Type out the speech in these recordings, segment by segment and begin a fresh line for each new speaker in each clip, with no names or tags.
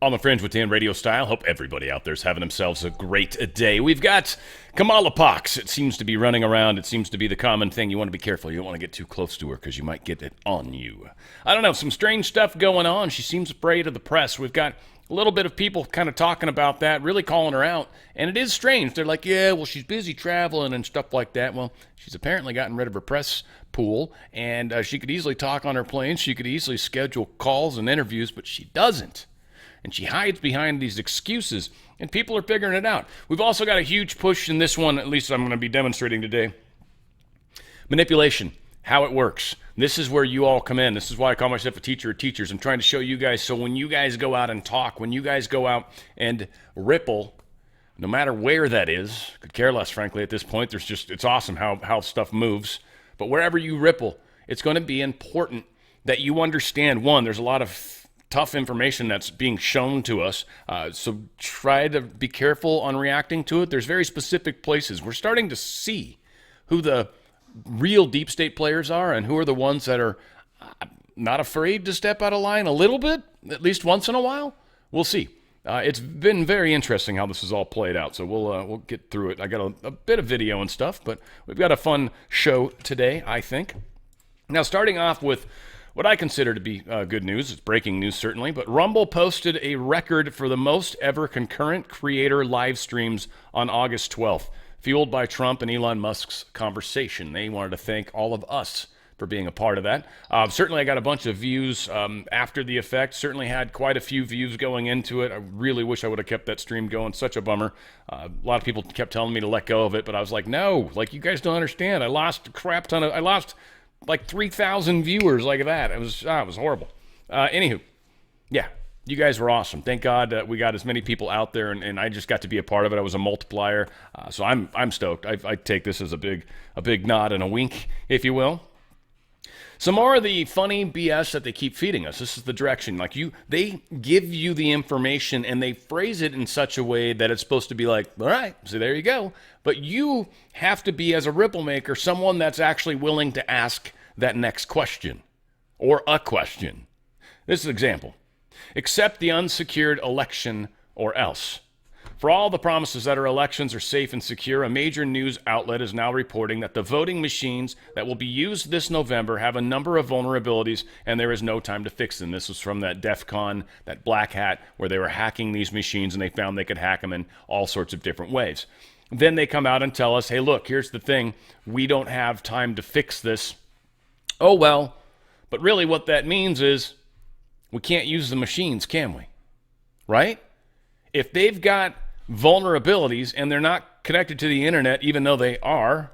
On the Fringe with Dan Radio Style. Hope everybody out there's having themselves a great day. We've got Kamala pox. It seems to be running around. It seems to be the common thing. You want to be careful. You don't want to get too close to her because you might get it on you. I don't know. Some strange stuff going on. She seems afraid of the press. We've got a little bit of people kind of talking about that, really calling her out. And it is strange. They're like, yeah, well, she's busy traveling and stuff like that. Well, she's apparently gotten rid of her press pool, and she could easily talk on her plane. She could easily schedule calls and interviews, but she doesn't. And she hides behind these excuses, and people are figuring it out. We've also got a huge push in this one, at least I'm going to be demonstrating today. Manipulation, how it works. This is where you all come in. This is why I call myself a teacher of teachers. I'm trying to show you guys, so when you guys go out and talk, when you guys go out and ripple, no matter where that is, could care less, frankly, at this point. It's awesome how stuff moves. But wherever you ripple, it's going to be important that you understand, one, there's a lot of tough information that's being shown to us. So try to be careful on reacting to it. There's very specific places. We're starting to see who the real deep state players are and who are the ones that are not afraid to step out of line a little bit, at least once in a while. We'll see. It's been very interesting how this has all played out. So we'll get through it. I got a bit of video and stuff, but we've got a fun show today, I think. Now, starting off with what I consider to be good news. It's breaking news, certainly, but Rumble posted a record for the most ever concurrent creator live streams on August 12th, fueled by Trump and Elon Musk's conversation. They wanted to thank all of us for being a part of that. Certainly, I got a bunch of views after the effect. Certainly had quite a few views going into it. I really wish I would have kept that stream going. Such a bummer. A lot of people kept telling me to let go of it, but I was like, no, like, you guys don't understand. I lost like 3,000 viewers like that. It was horrible. Anywho, yeah, you guys were awesome. Thank God we got as many people out there, and I just got to be a part of it. I was a multiplier, so I'm stoked. I take this as a big nod and a wink, if you will. Some more of the funny BS that they keep feeding us. This is the direction. They give you the information and they phrase it in such a way that it's supposed to be like, all right, so there you go. But you have to be, as a ripple maker, someone that's actually willing to ask that next question or a question. This is an example. Accept the unsecured election or else. For all the promises that our elections are safe and secure, a major news outlet is now reporting that the voting machines that will be used this November have a number of vulnerabilities, and there is no time to fix them. This was from that DEF CON, that black hat, where they were hacking these machines, and they found they could hack them in all sorts of different ways. Then they come out and tell us, hey, look, here's the thing. We don't have time to fix this. Oh, well, but really what that means is we can't use the machines, can we? Right? If they've got vulnerabilities and they're not connected to the internet, even though they are,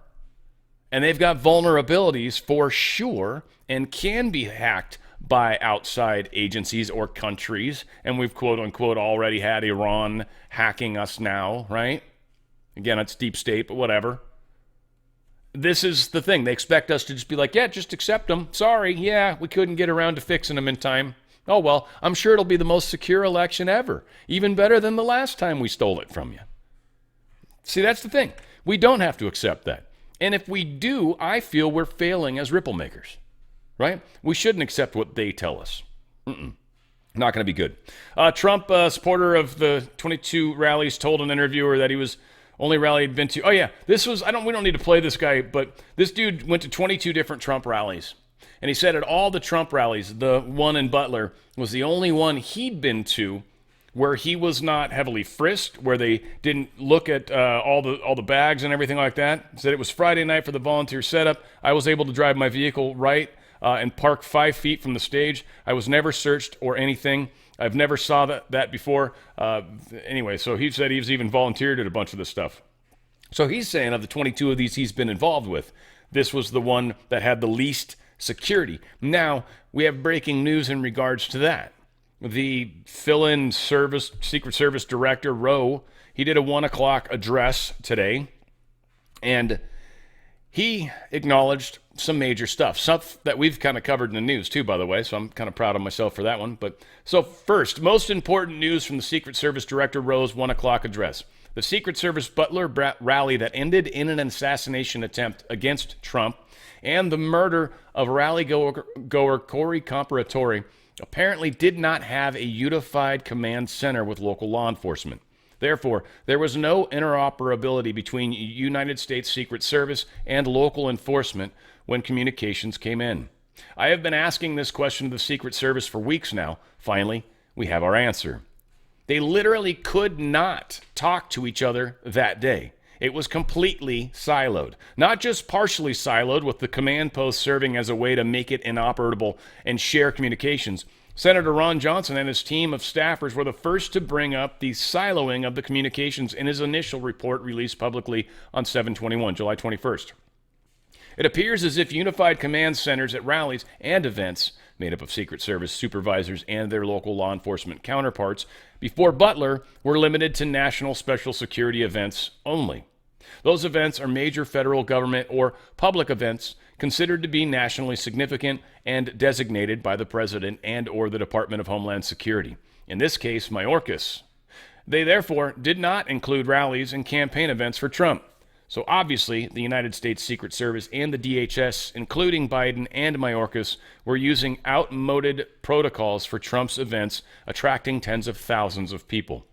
and they've got vulnerabilities for sure and can be hacked by outside agencies or countries, and we've quote unquote already had Iran hacking us now, right? Again, it's deep state, but whatever. This is the thing. They expect us to just be like, yeah, just accept them. Sorry, yeah, we couldn't get around to fixing them in time. Oh, well, I'm sure it'll be the most secure election ever. Even better than the last time we stole it from you. See, that's the thing. We don't have to accept that. And if we do, I feel we're failing as ripple makers, right? We shouldn't accept what they tell us. Not going to be good. Trump, supporter of the 22 rallies, told an interviewer that he was only rally he'd been to. Oh, yeah, we don't need to play this guy, but this dude went to 22 different Trump rallies. And he said at all the Trump rallies, the one in Butler was the only one he'd been to where he was not heavily frisked, where they didn't look at all the bags and everything like that. He said it was Friday night for the volunteer setup. I was able to drive my vehicle right and park 5 feet from the stage. I was never searched or anything. I've never saw that before. Anyway, so he said he's even volunteered at a bunch of this stuff. So he's saying of the 22 of these he's been involved with, this was the one that had the least security. Now, we have breaking news in regards to that. The fill-in Secret Service Director, Rowe, he did a 1 o'clock address today, and he acknowledged some major stuff that we've kind of covered in the news too, by the way, so I'm kind of proud of myself for that one. But so first, most important news from the Secret Service Director Rowe's 1 o'clock address. The Secret Service Butler rally that ended in an assassination attempt against Trump and the murder of rally goer Corey Comparatore apparently did not have a unified command center with local law enforcement. Therefore, there was no interoperability between United States Secret Service and local enforcement when communications came in. I have been asking this question of the Secret Service for weeks now. Finally, we have our answer. They literally could not talk to each other that day. It was completely siloed. Not just partially siloed, with the command post serving as a way to make it inoperable and share communications. Senator Ron Johnson and his team of staffers were the first to bring up the siloing of the communications in his initial report released publicly on 7/21, July 21st. It appears as if unified command centers at rallies and events, made up of Secret Service supervisors and their local law enforcement counterparts, before Butler were limited to national special security events only. Those events are major federal government or public events considered to be nationally significant and designated by the President and or the Department of Homeland Security. In this case, Mayorkas. They therefore did not include rallies and campaign events for Trump. So obviously, the United States Secret Service and the DHS, including Biden and Mayorkas, were using outmoded protocols for Trump's events, attracting tens of thousands of people.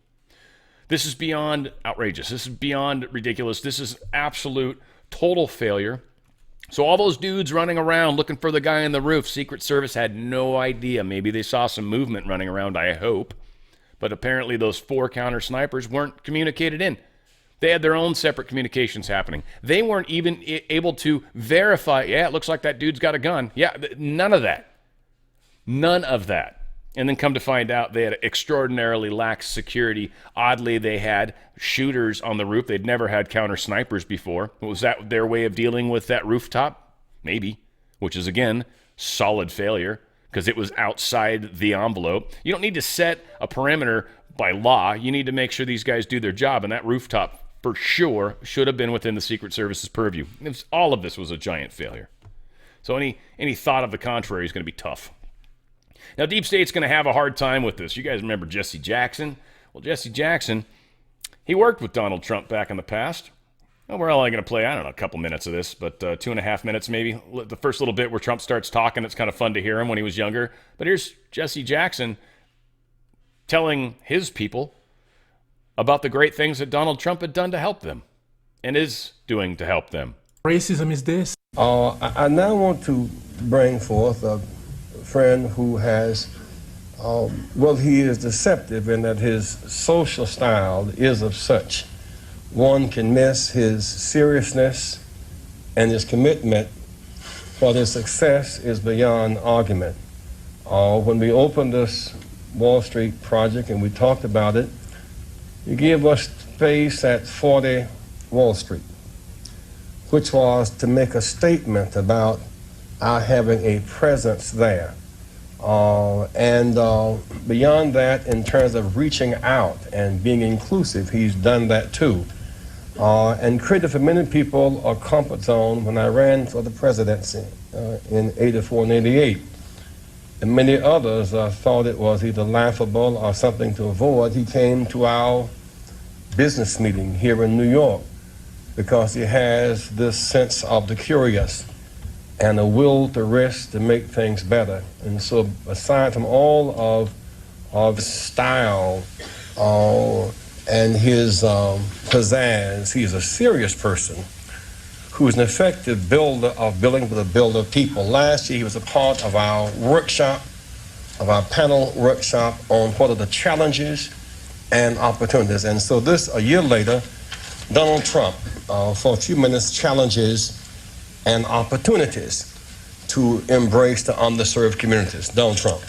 This is beyond outrageous. This is beyond ridiculous. This is absolute, total failure. So all those dudes running around looking for the guy on the roof, Secret Service had no idea. Maybe they saw some movement running around, I hope. But apparently those 4 counter snipers weren't communicated in. They had their own separate communications happening. They weren't even able to verify, yeah, it looks like that dude's got a gun. Yeah, none of that. None of that. And then come to find out they had extraordinarily lax security. Oddly, they had shooters on the roof. They'd never had counter snipers before. Was that their way of dealing with that rooftop? Maybe. Which is, again, solid failure because it was outside the envelope. You don't need to set a perimeter by law. You need to make sure these guys do their job. And that rooftop, for sure, should have been within the Secret Service's purview. All of this was a giant failure. So any thought of the contrary is going to be tough. Now, Deep State's going to have a hard time with this. You guys remember Jesse Jackson? Well, Jesse Jackson, he worked with Donald Trump back in the past. Well, we're only going to play, I don't know, a couple minutes of this, but 2.5 minutes maybe. The first little bit where Trump starts talking, it's kind of fun to hear him when he was younger. But here's Jesse Jackson telling his people about the great things that Donald Trump had done to help them and is doing to help them.
Racism is this.
I now want to bring forth a friend who has, he is deceptive in that his social style is of such. One can miss his seriousness and his commitment, but his success is beyond argument. When we opened this Wall Street project and we talked about it, he gave us space at 40 Wall Street, which was to make a statement about our having a presence there. Beyond that, in terms of reaching out and being inclusive, he's done that too. And created for many people a comfort zone when I ran for the presidency in 84 and 88. And many others thought it was either laughable or something to avoid. He came to our business meeting here in New York because he has this sense of the curious and a will to risk to make things better. And so aside from all of his style and his pizzazz, he's a serious person who is an effective builder of building with a builder of people. Last year he was a part of our workshop, of our panel workshop on what are the challenges and opportunities. And so this, a year later, Donald Trump, for a few minutes, challenges and opportunities to embrace the underserved communities. Donald Trump.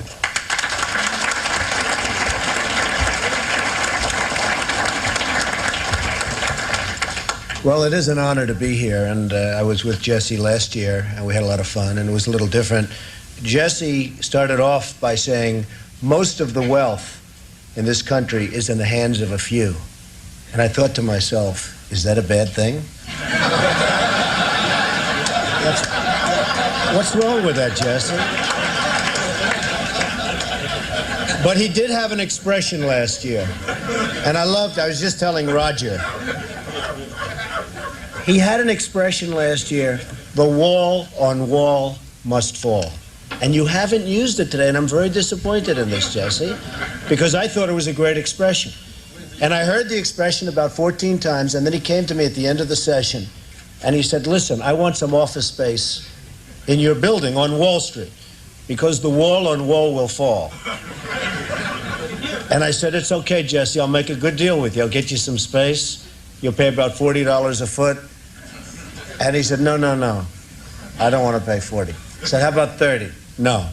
Well, it is an honor to be here, and I was with Jesse last year, and we had a lot of fun, and it was a little different. Jesse started off by saying, most of the wealth in this country is in the hands of a few. And I thought to myself, is that a bad thing? What's wrong with that, Jesse? But he did have an expression last year, and I was just telling Roger, he had an expression last year, the wall on wall must fall. And you haven't used it today, and I'm very disappointed in this, Jesse, because I thought it was a great expression. And I heard the expression about 14 times, and then he came to me at the end of the session, and he said, listen, I want some office space in your building on Wall Street, because the wall on Wall will fall. And I said, it's okay, Jesse, I'll make a good deal with you. I'll get you some space. You'll pay about $40 a foot. And he said, no, I don't want to pay 40. I said, how about 30? No.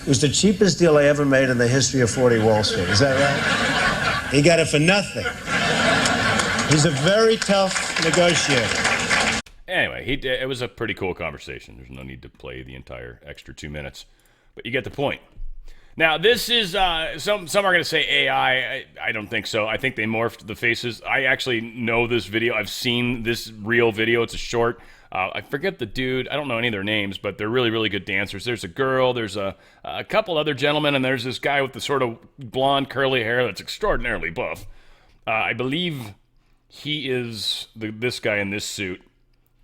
It was the cheapest deal I ever made in the history of 40 Wall Street. Is that right? He got it for nothing. He's a very tough negotiator.
Anyway, it was a pretty cool conversation. There's no need to play the entire extra 2 minutes. But you get the point. Now, this is, some are going to say AI. I don't think so. I think they morphed the faces. I actually know this video. I've seen this real video. It's a short. I forget the dude. I don't know any of their names, but they're really, really good dancers. There's a girl. There's a couple other gentlemen, and there's this guy with the sort of blonde, curly hair that's extraordinarily buff. I believe he is this guy in this suit.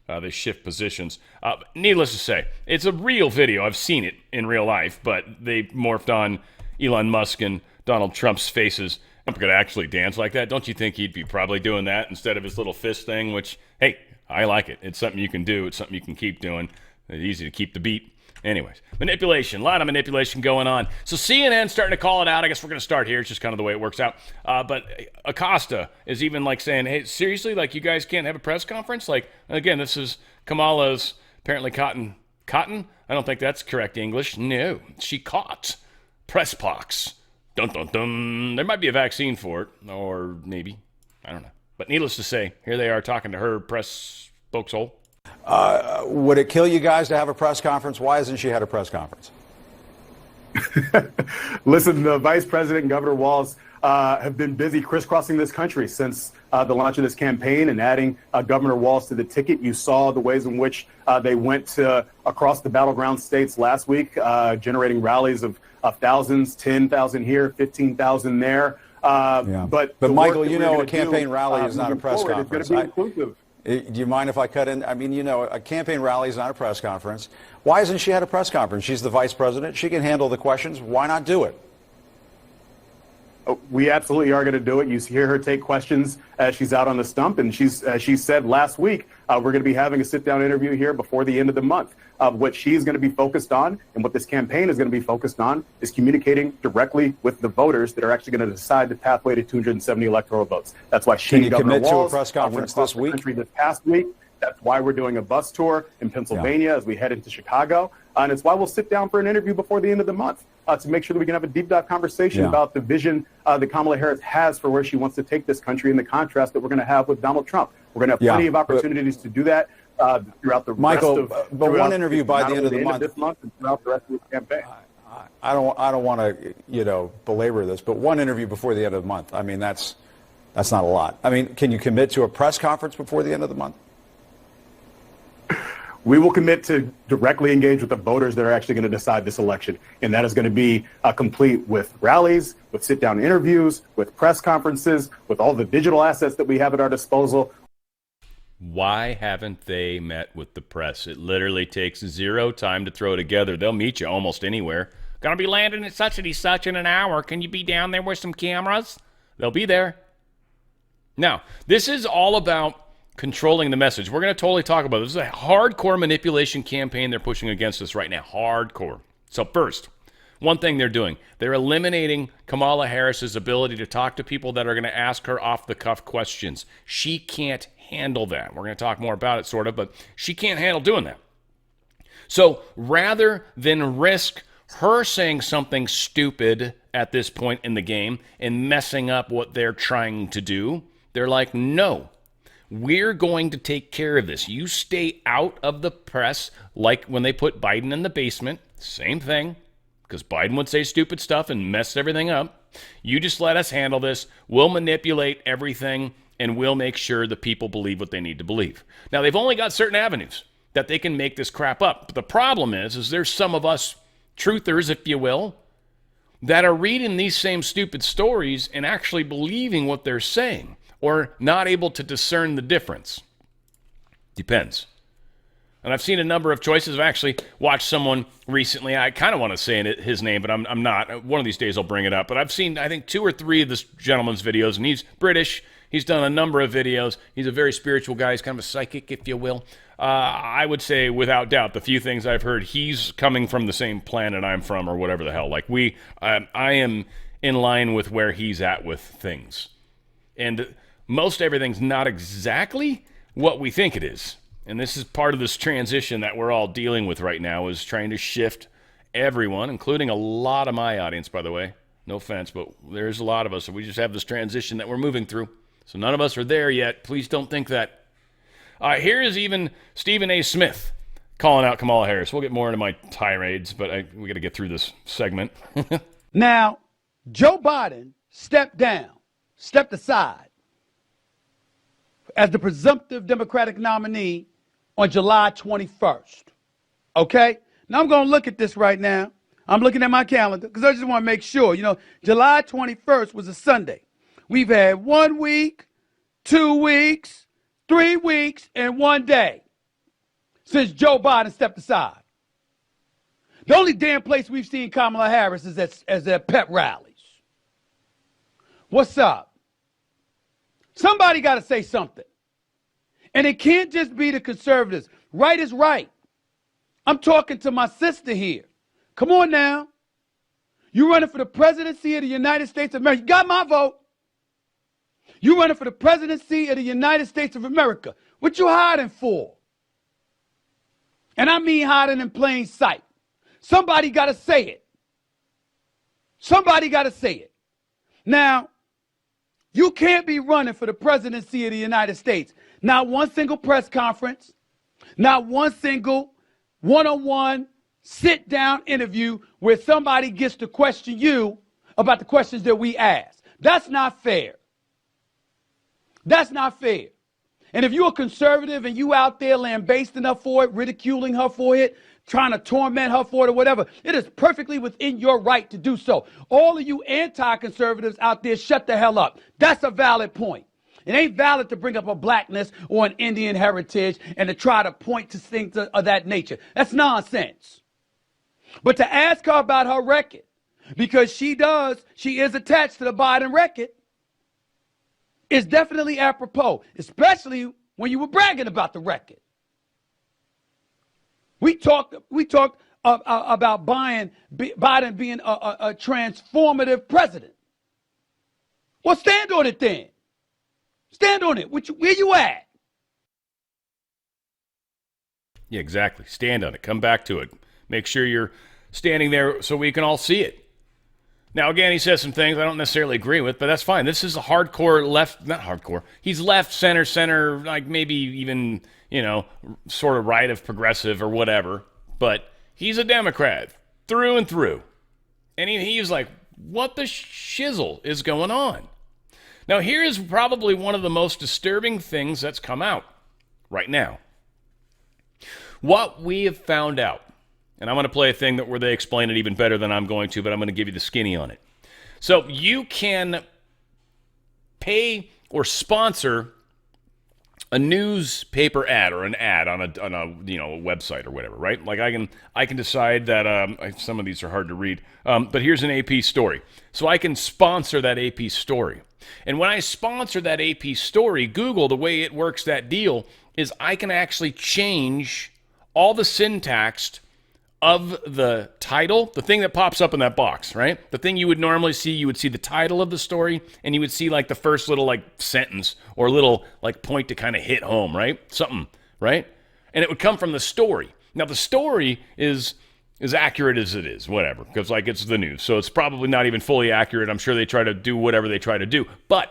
They shift positions. Needless to say, it's a real video. I've seen it in real life, but they morphed on Elon Musk and Donald Trump's faces. I'm going to actually dance like that. Don't you think he'd be probably doing that instead of his little fist thing, which, hey, I like it. It's something you can do. It's something you can keep doing. It's easy to keep the beat. Anyways, manipulation. A lot of manipulation going on. So CNN's starting to call it out. I guess we're going to start here. It's just kind of the way it works out. But Acosta is even like saying, hey, seriously? Like, you guys can't have a press conference? Like, again, this is Kamala's apparently cotton? I don't think that's correct English. No, she caught press pox. Dun, dun, dun. There might be a vaccine for it, or maybe. I don't know. But needless to say, here they are talking to her press spokeshole.
Would it kill you guys to have a press conference? Why hasn't she had a press conference?
Listen, the Vice President and Governor Walz have been busy crisscrossing this country since the launch of this campaign and adding Governor Walz to the ticket. You saw the ways in which they went across the battleground states last week, generating rallies of thousands, 10,000 here, 15,000 there. But
Michael, you know, a campaign rally is not a press conference.
It's going to be inclusive.
Do you mind if I cut in? I mean, you know, a campaign rally is not a press conference. Why hasn't she had a press conference? She's the vice president. She can handle the questions. Why not do it?
We absolutely are going to do it. You hear her take questions as she's out on the stump, and she said last week, we're going to be having a sit-down interview here before the end of the month. What she's going to be focused on and what this campaign is going to be focused on is communicating directly with the voters that are actually going to decide the pathway to 270 electoral votes. That's why she and Governor
commit
Walz
to a press conference
went across
this week?
the country this past week. That's why we're doing a bus tour in Pennsylvania as we head into Chicago. And it's why we'll sit down for an interview before the end of the month to make sure that we can have a deep dive conversation about the vision that Kamala Harris has for where she wants to take this country and the contrast that we're going to have with Donald Trump. We're going to have plenty of opportunities to do that throughout the rest of
but one interview by the end of the month.
This month and throughout the rest of the campaign.
I don't want to, belabor this, but one interview before the end of the month. I mean, that's not a lot. I mean, can you commit to a press conference before the end of the month?
We will commit to directly engage with the voters that are actually going to decide this election. And that is going to be complete with rallies, with sit-down interviews, with press conferences, with all the digital assets that we have at our disposal.
Why haven't they met with the press? It literally takes zero time to throw together. They'll meet you almost anywhere. Gonna be landing at such and such in an hour. Can you be down there with some cameras? They'll be there. Now, this is all about controlling the message. We're going to totally talk about this. This is a hardcore manipulation campaign they're pushing against us right now. Hardcore. So first, one thing they're doing, they're eliminating Kamala Harris's ability to talk to people that are going to ask her off-the-cuff questions. She can't handle that. We're going to talk more about it, sort of, but she can't handle doing that. So rather than risk her saying something stupid at this point in the game and messing up what they're trying to do, they're like, no. We're going to take care of this. You stay out of the press, like when they put Biden in the basement. Same thing, because Biden would say stupid stuff and mess everything up. You just let us handle this. We'll manipulate everything, and we'll make sure the people believe what they need to believe. Now, they've only got certain avenues that they can make this crap up. But the problem is there's some of us truthers, if you will, that are reading these same stupid stories and actually believing what they're saying, or not able to discern the difference. Depends. And I've seen a number of choices. I've actually watched someone recently. I kind of want to say his name, but I'm not. One of these days I'll bring it up. But I've seen, I think, 2 or 3 of this gentleman's videos, and he's British. He's done a number of videos. He's a very spiritual guy. He's kind of a psychic, if you will. I would say, without doubt, the few things I've heard, he's coming from the same planet I'm from, or whatever the hell. Like I am in line with where he's at with things. And most everything's not exactly what we think it is. And this is part of this transition that we're all dealing with right now, is trying to shift everyone, including a lot of my audience, by the way. No offense, but there's a lot of us. So we just have this transition that we're moving through. So none of us are there yet. Please don't think that. Here is even Stephen A. Smith calling out Kamala Harris. We'll get more into my tirades, but we got to get through this segment.
Now, Joe Biden stepped aside as the presumptive Democratic nominee on July 21st. Okay? Now, I'm going to look at this right now. I'm looking at my calendar because I just want to make sure. July 21st was a Sunday. We've had 1 week, 2 weeks, 3 weeks, and 1 day since Joe Biden stepped aside. The only damn place we've seen Kamala Harris is at pep rallies. What's up? Somebody got to say something. And it can't just be the conservatives. Right is right. I'm talking to my sister here. Come on now. You running for the presidency of the United States of America. You got my vote. You running for the presidency of the United States of America. What you hiding for? And I mean hiding in plain sight. Somebody got to say it. Somebody got to say it. Now, you can't be running for the presidency of the United States. Not one single press conference, not one single one-on-one sit-down interview where somebody gets to question you about the questions that we ask. That's not fair. That's not fair. And if you're a conservative and you out there lambasting her for it, ridiculing her for it, trying to torment her for it or whatever, it is perfectly within your right to do so. All of you anti-conservatives out there, shut the hell up. That's a valid point. It ain't valid to bring up a blackness or an Indian heritage and to try to point to things of that nature. That's nonsense. But to ask her about her record, because she is attached to the Biden record, is definitely apropos, especially when you were bragging about the record. We talked about Biden being a transformative president. Well, stand on it then. Stand on it. Where you at?
Yeah, exactly. Stand on it. Come back to it. Make sure you're standing there so we can all see it. Now, again, he says some things I don't necessarily agree with, but that's fine. This is a hardcore left, not hardcore. He's left, center, like maybe even, sort of right of progressive or whatever. But he's a Democrat through and through. And he's like, what the shizzle is going on? Now, here is probably one of the most disturbing things that's come out right now. What we have found out, and I'm going to play a thing where they explain it even better than I'm going to, but I'm going to give you the skinny on it. So you can pay or sponsor a newspaper ad or an ad on a website or whatever, right? Like I can decide that some of these are hard to read, but here's an AP story. So I can sponsor that AP story. And when I sponsor that AP story, Google, the way it works that deal is I can actually change all the syntax of the title, the thing that pops up in that box, right? The thing you would normally see, you would see the title of the story, and you would see like the first little like sentence or little like point to kind of hit home, right? Something, right? And it would come from the story. Now the story is as accurate as it is, whatever, because like it's the news. So it's probably not even fully accurate. I'm sure they try to do whatever they try to do. But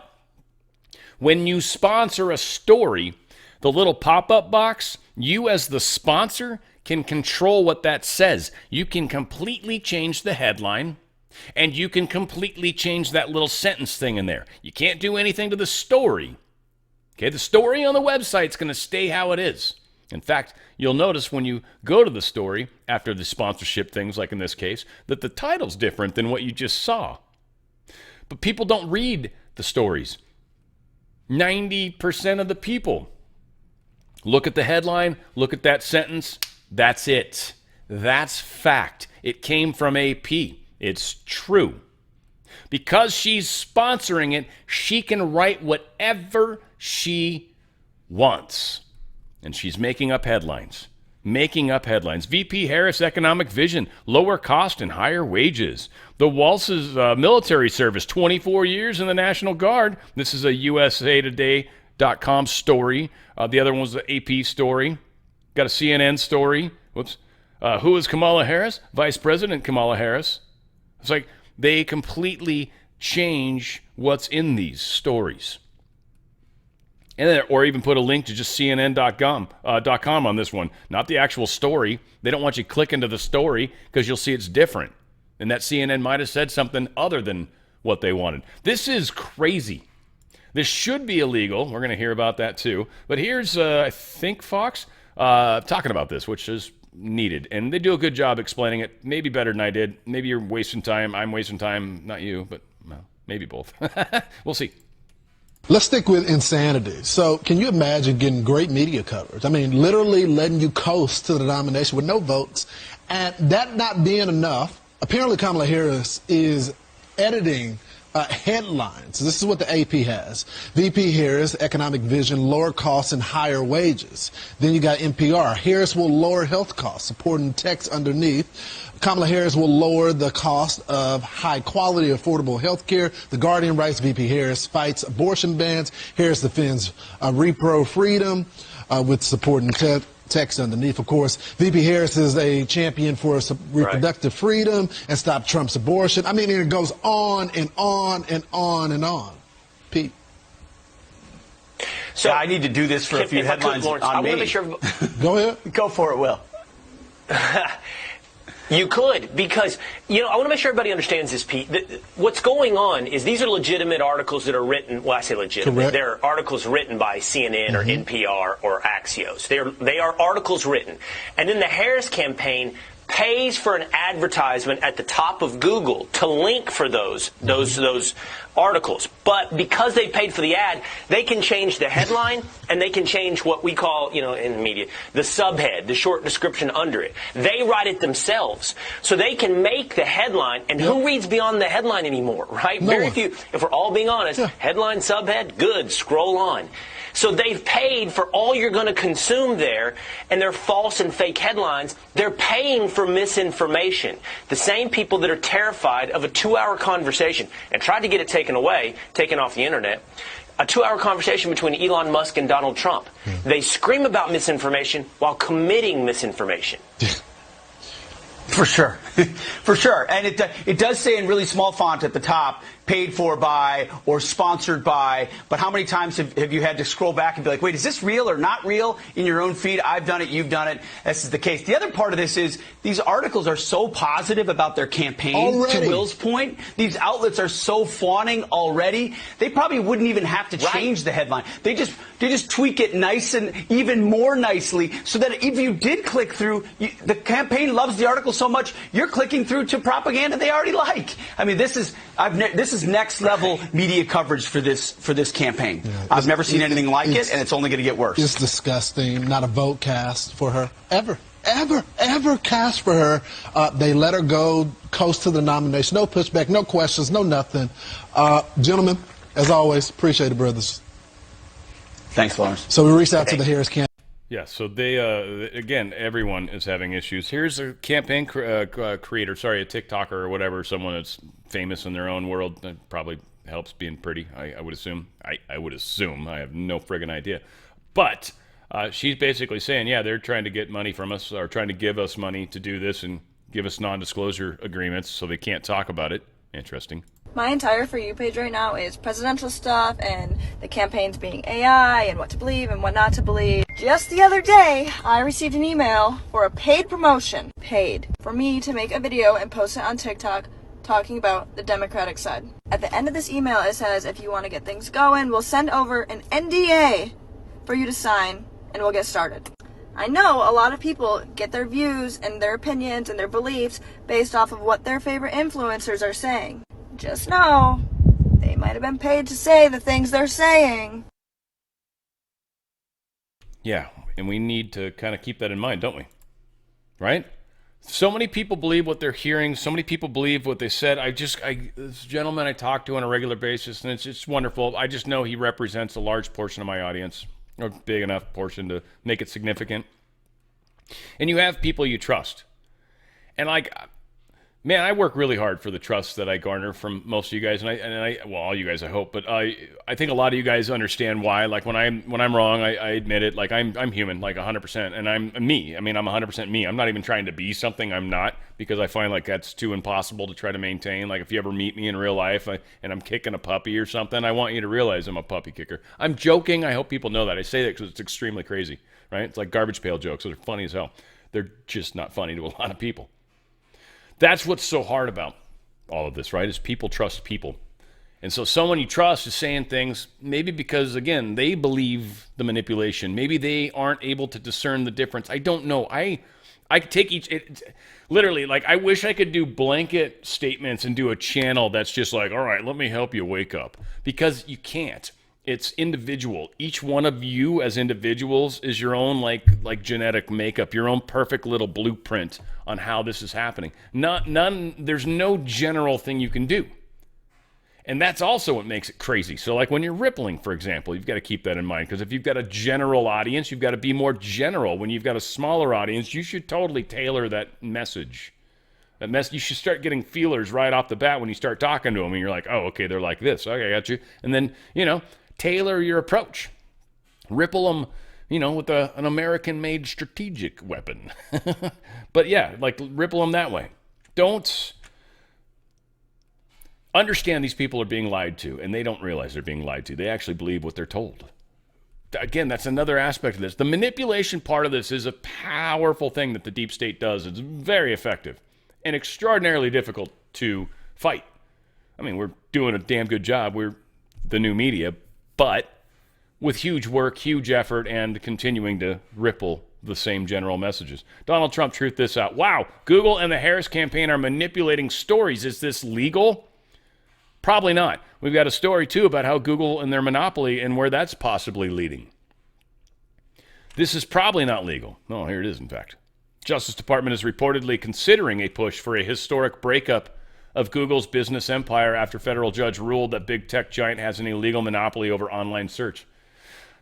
when you sponsor a story, the little pop-up box, you as the sponsor can control what that says. You can completely change the headline, and you can completely change that little sentence thing in there. You can't do anything to the story. Okay, the story on the website's going to stay how it is. In fact, you'll notice when you go to the story, after the sponsorship things, like in this case, that the title's different than what you just saw. But people don't read the stories. 90% of the people Look at the headline. Look at that sentence. That's it. That's fact. It came from AP. It's true. Because she's sponsoring it, she can write whatever she wants. And she's making up headlines. Making up headlines. VP Harris economic vision, lower cost and higher wages. The Walsh's military service, 24 years in the National Guard. This is a USAtoday.com story. The other one was the AP story. Got a CNN story. Whoops. Who is Kamala Harris? Vice President Kamala Harris. It's like they completely change what's in these stories. And then, or even put a link to just CNN.com on this one. Not the actual story. They don't want you to click into the story because you'll see it's different. And that CNN might have said something other than what they wanted. This is crazy. This should be illegal. We're going to hear about that too. But here's, I think, Fox talking about this, which is needed. And they do a good job explaining it. Maybe better than I did. Maybe you're wasting time. I'm wasting time. Not you, but well, maybe both. We'll see.
Let's stick with insanity. So can you imagine getting great media coverage? I mean, literally letting you coast to the nomination with no votes. And that not being enough, apparently Kamala Harris is editing headlines. This is what the AP has. VP Harris, economic vision, lower costs and higher wages. Then you got NPR. Harris will lower health costs, supporting text underneath. Kamala Harris will lower the cost of high-quality, affordable health care. The Guardian writes VP Harris fights abortion bans. Harris defends repro freedom with supporting text underneath. Of course, VP Harris is a champion for reproductive freedom and stop Trump's abortion. I mean, it goes on and on and on and on. Pete.
So I need to do this for a few headlines on me. I want to make sure.
Go ahead.
Go for it, Will. You could, because, I want to make sure everybody understands this, Pete. What's going on is these are legitimate articles that are written, well, I say legitimate.
Correct.
They're articles written by CNN or NPR or Axios. They are articles written. And then the Harris campaign pays for an advertisement at the top of Google to link for those articles. But because they paid for the ad, they can change the headline and they can change what we call, in the media, the subhead, the short description under it. They write it themselves. So they can make the headline, and who reads beyond the headline anymore, right?
No
Very
one.
few. If we're all being honest, headline, subhead, good, scroll on. So they've paid for all you're going to consume there, and they're false and fake headlines. They're paying for misinformation. The same people that are terrified of a 2-hour conversation and tried to get it taken off the internet, a 2-hour conversation between Elon Musk and Donald Trump. They scream about misinformation while committing misinformation.
For sure. For sure. And it does say in really small font at the top, paid for by or sponsored by. But how many times have you had to scroll back and be like, wait, is this real or not real in your own feed? I've done it. You've done it. This is the case. The other part of this is these articles are so positive about their campaign.
Already.
To Will's point, these outlets are so fawning already. They probably wouldn't even have to change the headline. They just tweak it nice and even more nicely so that if you did click through, the campaign loves the article so much, you're clicking through to propaganda they already like. I mean, this is next level media coverage for this campaign. Yeah, I've never seen anything like it, and it's only going to get worse.
It's disgusting. Not a vote cast for her. Ever cast for her. They let her go, coast to the nomination. No pushback, no questions, no nothing. Gentlemen, as always, appreciate it, brothers.
Thanks, Lawrence.
So we reached out to the Harris campaign.
Yeah, so they, again, everyone is having issues. Here's a campaign creator, a TikToker or whatever, someone that's famous in their own world. That probably helps being pretty, I would assume. I would assume. I have no friggin' idea. But she's basically saying, yeah, they're trying to get money from us, or trying to give us money to do this and give us non-disclosure agreements so they can't talk about it. Interesting.
My entire For You page right now is presidential stuff and the campaigns being AI and what to believe and what not to believe. Just the other day, I received an email for a paid promotion, for me to make a video and post it on TikTok talking about the Democratic side. At the end of this email, it says, if you want to get things going, we'll send over an NDA for you to sign and we'll get started. I know a lot of people get their views and their opinions and their beliefs based off of what their favorite influencers are saying. Just know, they might have been paid to say the things they're saying.
Yeah, And we need to kind of keep that in mind, don't we? Right? So many people believe what they're hearing. So many people believe what they said. This gentleman I talk to on a regular basis, and it's just wonderful. I just know he represents a large portion of my audience, or big enough portion to make it significant. And you have people you trust. And like, man, I work really hard for the trust that I garner from most of you guys, and I well, all you guys, I hope, but I think a lot of you guys understand why. Like when I'm wrong, I admit it. Like I'm human, like 100%, and I'm me. I mean, I'm 100% me. I'm not even trying to be something I'm not, because I find like that's too impossible to try to maintain. Like if you ever meet me in real life and I'm kicking a puppy or something, I want you to realize I'm a puppy kicker. I'm joking. I hope people know that. I say that because it's extremely crazy, right? It's like garbage pail jokes. They're funny as hell. They're just not funny to a lot of people. That's what's so hard about all of this, right? Is people trust people. And so someone you trust is saying things maybe because, again, they believe the manipulation. Maybe they aren't able to discern the difference. I don't know. I could take literally, like, I wish I could do blanket statements and do a channel that's just like, all right, let me help you wake up. Because you can't. It's individual. Each one of you as individuals is your own like genetic makeup, your own perfect little blueprint on how this is happening. There's no general thing you can do. And that's also what makes it crazy. So like when you're rippling, for example, you've got to keep that in mind, because if you've got a general audience, you've got to be more general. When you've got a smaller audience, you should totally tailor that message. You should start getting feelers right off the bat when you start talking to them, and you're like, oh, okay, they're like this. Okay, I got you. And then, tailor your approach. Ripple them, with an American-made strategic weapon. But yeah, like ripple them that way. Don't understand these people are being lied to, and they don't realize they're being lied to. They actually believe what they're told. Again, that's another aspect of this. The manipulation part of this is a powerful thing that the deep state does. It's very effective and extraordinarily difficult to fight. I mean, we're doing a damn good job. We're the new media, but with huge work, huge effort, and continuing to ripple the same general messages. Donald Trump truth this out. Wow, Google and the Harris campaign are manipulating stories. Is this legal? Probably not. We've got a story, too, about how Google and their monopoly and where that's possibly leading. This is probably not legal. No, here it is, in fact. Justice Department is reportedly considering a push for a historic breakup of Google's business empire after federal judge ruled that big tech giant has an illegal monopoly over online search.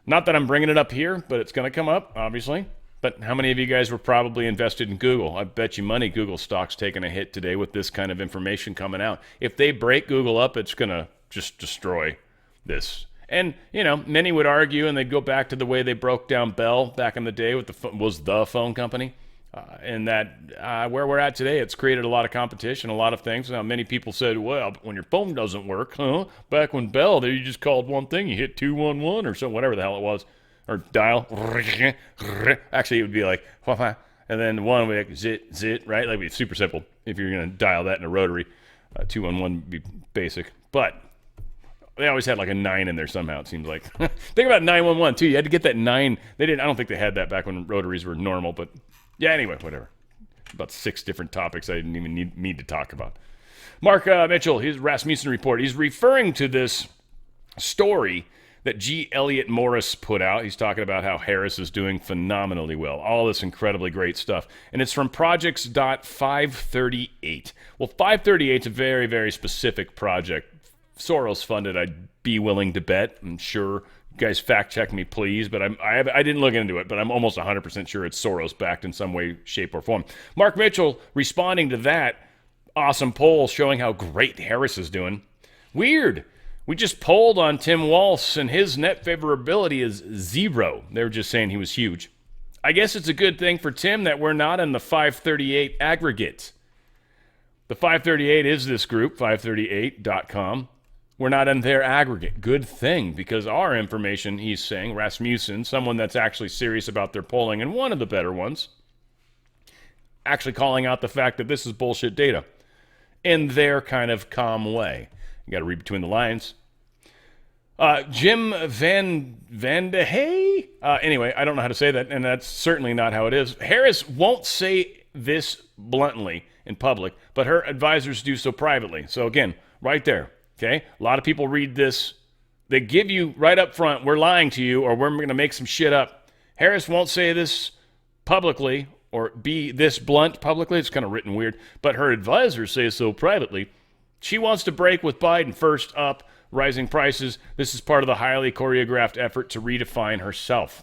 Not that I'm bringing it up here, but it's going to come up, obviously. But how many of you guys were probably invested in Google? I bet you money Google stock's taking a hit today with this kind of information coming out. If they break Google up, it's going to just destroy this. And, many would argue, and they'd go back to the way they broke down Bell back in the day with the phone company. And that where we're at today, it's created a lot of competition, a lot of things. Now, many people said, well, when your phone doesn't work, back when Bell, you just called one thing, you hit 211 or something, whatever the hell it was, or dial. Actually, it would be like, and then one would be like, zit, right? Like, it'd be super simple if you're going to dial that in a rotary. 211 would be basic. But they always had like a 9 in there somehow, it seems like. Think about 911, too. You had to get that 9. I don't think they had that back when rotaries were normal, but yeah, anyway, whatever. About 6 different topics I didn't even need to talk about. Mark Mitchell, his Rasmussen report. He's referring to this story that G. Elliott Morris put out. He's talking about how Harris is doing phenomenally well. All this incredibly great stuff. And it's from projects.538. Well, 538 is a very, very specific project. Soros funded, I'd be willing to bet. I'm sure. You guys fact check me, please, but I didn't look into it, but I'm almost 100% sure it's Soros-backed in some way, shape, or form. Mark Mitchell responding to that awesome poll showing how great Harris is doing. Weird. We just polled on Tim Walz, and his net favorability is 0. They were just saying he was huge. I guess it's a good thing for Tim that we're not in the 538 aggregate. The 538 is this group, 538.com. We're not in their aggregate. Good thing, because our information, he's saying, Rasmussen, someone that's actually serious about their polling, and one of the better ones, actually calling out the fact that this is bullshit data in their kind of calm way. You got to read between the lines. Jim Van de Hey? Anyway, I don't know how to say that, and that's certainly not how it is. Harris won't say this bluntly in public, but her advisors do so privately. So again, right there. Okay, a lot of people read this. They give you right up front, we're lying to you, or we're going to make some shit up. Harris won't say this publicly or be this blunt publicly. It's kind of written weird, but her advisors say so privately. She wants to break with Biden first up, rising prices. This is part of the highly choreographed effort to redefine herself.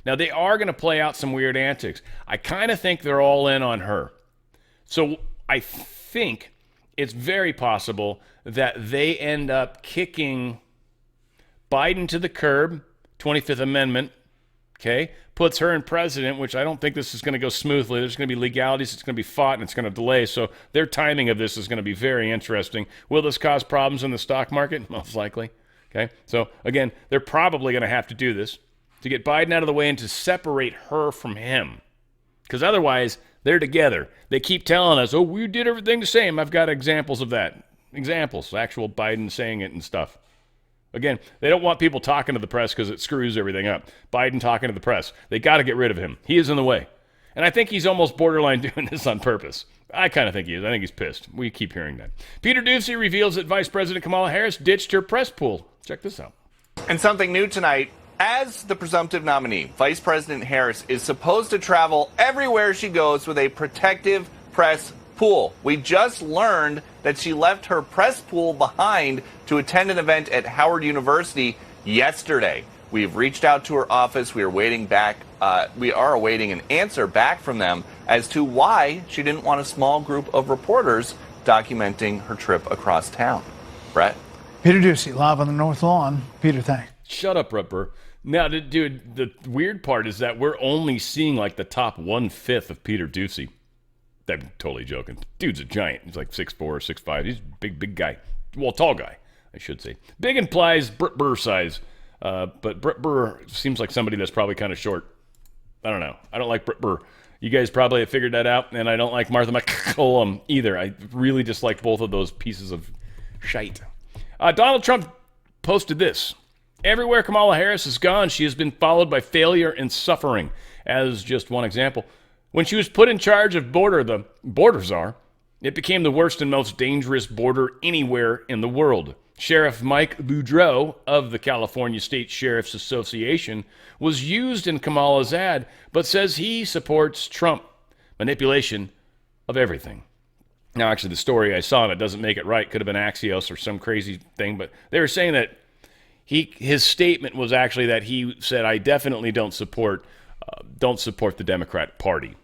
Now, they are going to play out some weird antics. I kind of think they're all in on her. So I think it's very possible that they end up kicking Biden to the curb, 25th Amendment, okay, puts her in president, which I don't think this is going to go smoothly. There's going to be legalities. It's going to be fought, and it's going to delay. So their timing of this is going to be very interesting. Will this cause problems in the stock market? Most likely, okay? So, again, they're probably going to have to do this to get Biden out of the way and to separate her from him. Because otherwise, they're together. They keep telling us, oh, we did everything the same. I've got examples of that. Examples, actual Biden saying it and stuff. Again, they don't want people talking to the press because it screws everything up. Biden talking to the press. They got to get rid of him. He is in the way. And I think he's almost borderline doing this on purpose. I kind of think he is. I think he's pissed. We keep hearing that. Peter Doocy reveals that Vice President Kamala Harris ditched her press pool. Check this out.
And something new tonight. As the presumptive nominee, Vice President Harris is supposed to travel everywhere she goes with a protective press pool. We just learned that she left her press pool behind to attend an event at Howard University yesterday. We've reached out to her office. We are waiting back. We are awaiting an answer back from them as to why she didn't want a small group of reporters documenting her trip across town. Brett?
Peter Doocy, live on the North Lawn. Peter, thanks.
Shut up, Brett Burr. Now, dude, the weird part is that we're only seeing like the top 1/5 of Peter Doocy. I'm totally joking. Dude's a giant. He's like 6'4", 6'5". He's a big guy. Well, tall guy, I should say. Big implies Brett Burr size, but Brett Burr seems like somebody that's probably kind of short. I don't know. I don't like Brett Burr. You guys probably have figured that out, and I don't like Martha McCollum either. I really dislike both of those pieces of shite. Donald Trump posted this. Everywhere Kamala Harris has gone, she has been followed by failure and suffering. As just one example, when she was put in charge of the border czar, it became the worst and most dangerous border anywhere in the world. Sheriff Mike Boudreaux of the California State Sheriff's Association was used in Kamala's ad, but says he supports Trump. Manipulation of everything. Now, actually, the story I saw, and it doesn't make it right, could have been Axios or some crazy thing, but they were saying that his statement was actually that he said, I definitely don't support the Democrat Party.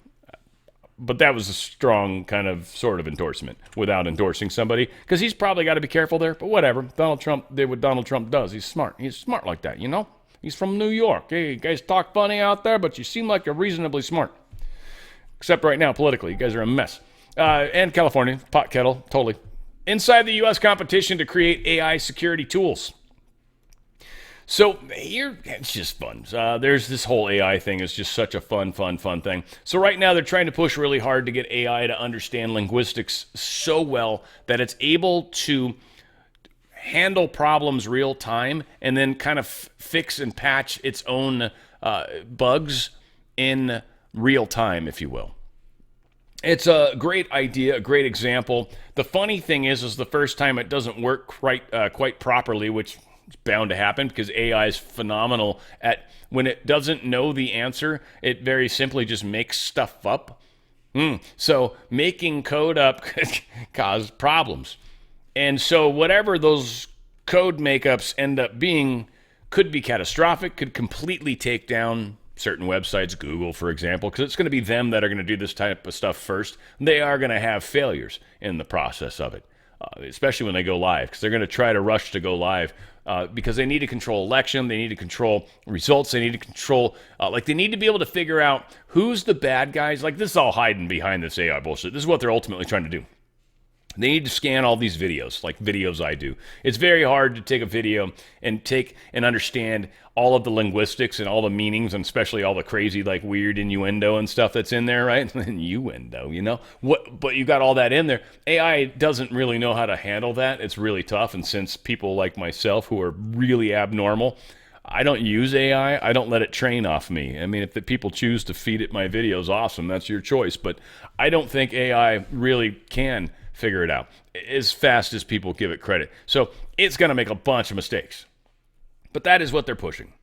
But that was a strong kind of sort of endorsement without endorsing somebody, because he's probably got to be careful there. But whatever. Donald Trump did what Donald Trump does. He's smart. He's smart like that, you know? He's from New York. Hey, you guys talk funny out there, but you seem like you're reasonably smart. Except right now, politically. You guys are a mess. And California, pot kettle, totally. Inside the U.S. competition to create AI security tools. So here, it's just fun. There's this whole AI thing is just such a fun thing. So right now they're trying to push really hard to get AI to understand linguistics so well that it's able to handle problems real time and then kind of fix and patch its own bugs in real time, if you will. It's a great idea, a great example. The funny thing is the first time it doesn't work quite properly, which it's bound to happen because AI is phenomenal at when it doesn't know the answer, it very simply just makes stuff up. So making code up could cause problems. And so whatever those code makeups end up being could be catastrophic, could completely take down certain websites, Google, for example, because it's going to be them that are going to do this type of stuff first. They are going to have failures in the process of it, especially when they go live, because they're going to try to rush to go live. Because they need to control election, they need to control results, they need to control, they need to be able to figure out who's the bad guys. Like, this is all hiding behind this AI bullshit. This is what they're ultimately trying to do. They need to scan all these videos, like videos I do. It's very hard to take a video and understand all of the linguistics and all the meanings, and especially all the crazy, like, weird innuendo and stuff that's in there, right? Innuendo, you know? But you got all that in there. AI doesn't really know how to handle that. It's really tough, and since people like myself who are really abnormal, I don't use AI. I don't let it train off me. I mean, if the people choose to feed it my videos, awesome. That's your choice. But I don't think AI really can figure it out as fast as people give it credit. So it's going to make a bunch of mistakes. But that is what they're pushing.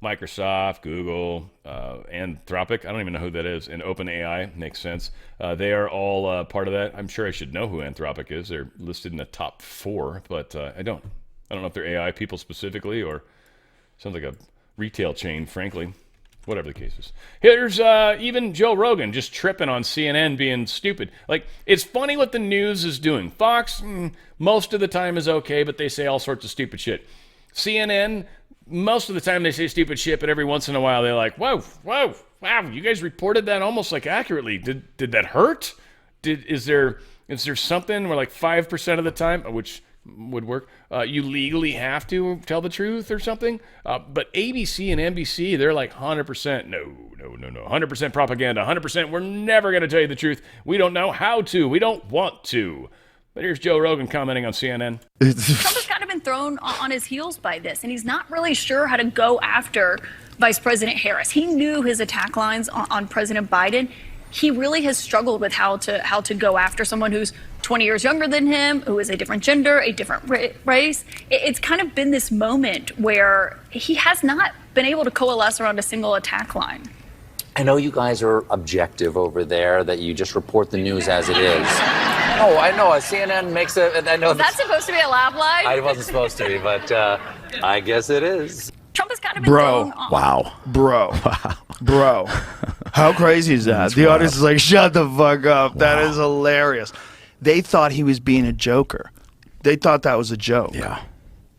Microsoft, Google, Anthropic. I don't even know who that is. And OpenAI makes sense. They are all part of that. I'm sure I should know who Anthropic is. They're listed in the top 4, but I don't. I don't know if they're AI people specifically or sounds like a retail chain, frankly. Whatever the case is. Here's even Joe Rogan just tripping on CNN being stupid. Like, it's funny what the news is doing. Fox, most of the time is okay, but they say all sorts of stupid shit. CNN, most of the time they say stupid shit, but every once in a while they're like, whoa, wow, you guys reported that almost like accurately. Did that hurt? Is there something where like 5% of the time, which would work, you legally have to tell the truth or something? But ABC and NBC, they're like 100%, no, 100% propaganda, 100% we're never going to tell you the truth. We don't know how to. We don't want to. But here's Joe Rogan commenting on CNN.
Trump has kind of been thrown on his heels by this, and he's not really sure how to go after Vice President Harris. He knew his attack lines on President Biden. He really has struggled with how to go after someone who's 20 years younger than him, who is a different gender, a different race. It's kind of been this moment where he has not been able to coalesce around a single attack line.
I know you guys are objective over there, that you just report the news as it is. Oh, I know. CNN makes a... I know
Was that supposed to be a laugh line?
I wasn't supposed to be, but I guess it is.
Trump has kind of been thrown on.
Wow.
Bro. How crazy is that? The audience is like, shut the fuck up.
Wow.
That is hilarious. They thought he was being a joker. They thought that was a joke.
Yeah.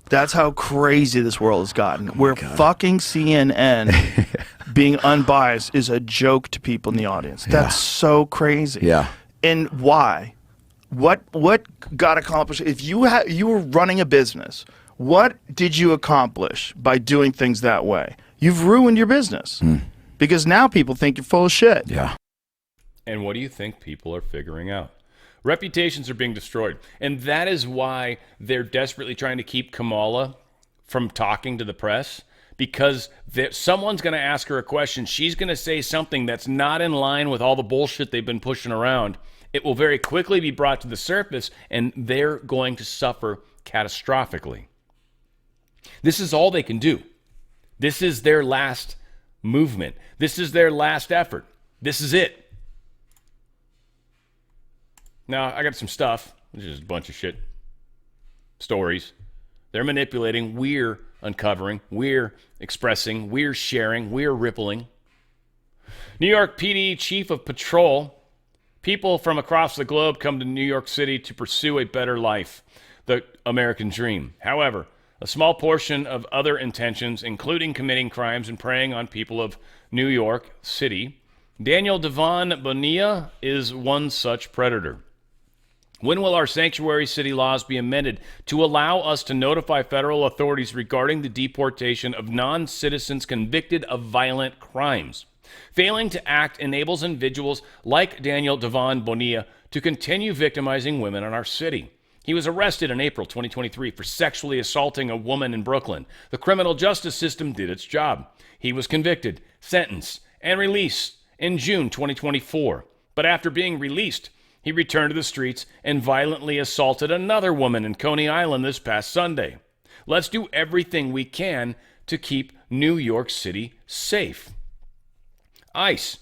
That's how crazy this world has gotten. Where fucking CNN being unbiased is a joke to people in the audience. That's so crazy.
Yeah.
And why? What got accomplished? If you were running a business, what did you accomplish by doing things that way? You've ruined your business. Because now people think you're full of shit.
Yeah.
And what do you think people are figuring out? Reputations are being destroyed. And that is why they're desperately trying to keep Kamala from talking to the press, because someone's going to ask her a question. She's going to say something that's not in line with all the bullshit they've been pushing around. It will very quickly be brought to the surface, and they're going to suffer catastrophically. This is all they can do. This is their last movement. This is their last effort. This is it. Now, I got some stuff, which is a bunch of shit. Stories. They're manipulating. We're uncovering. We're expressing. We're sharing. We're rippling. New York PD Chief of Patrol. People from across the globe come to New York City to pursue a better life, the American dream. However, a small portion of other intentions, including committing crimes and preying on people of New York City. Daniel Devon Bonilla is one such predator. When will our sanctuary city laws be amended to allow us to notify federal authorities regarding the deportation of non-citizens convicted of violent crimes? Failing to act enables individuals like Daniel Devon Bonilla to continue victimizing women in our city. He was arrested in April 2023 for sexually assaulting a woman in Brooklyn. The criminal justice system did its job. He was convicted, sentenced, and released in June 2024. But after being released, he returned to the streets and violently assaulted another woman in Coney Island this past Sunday. Let's do everything we can to keep New York City safe. ICE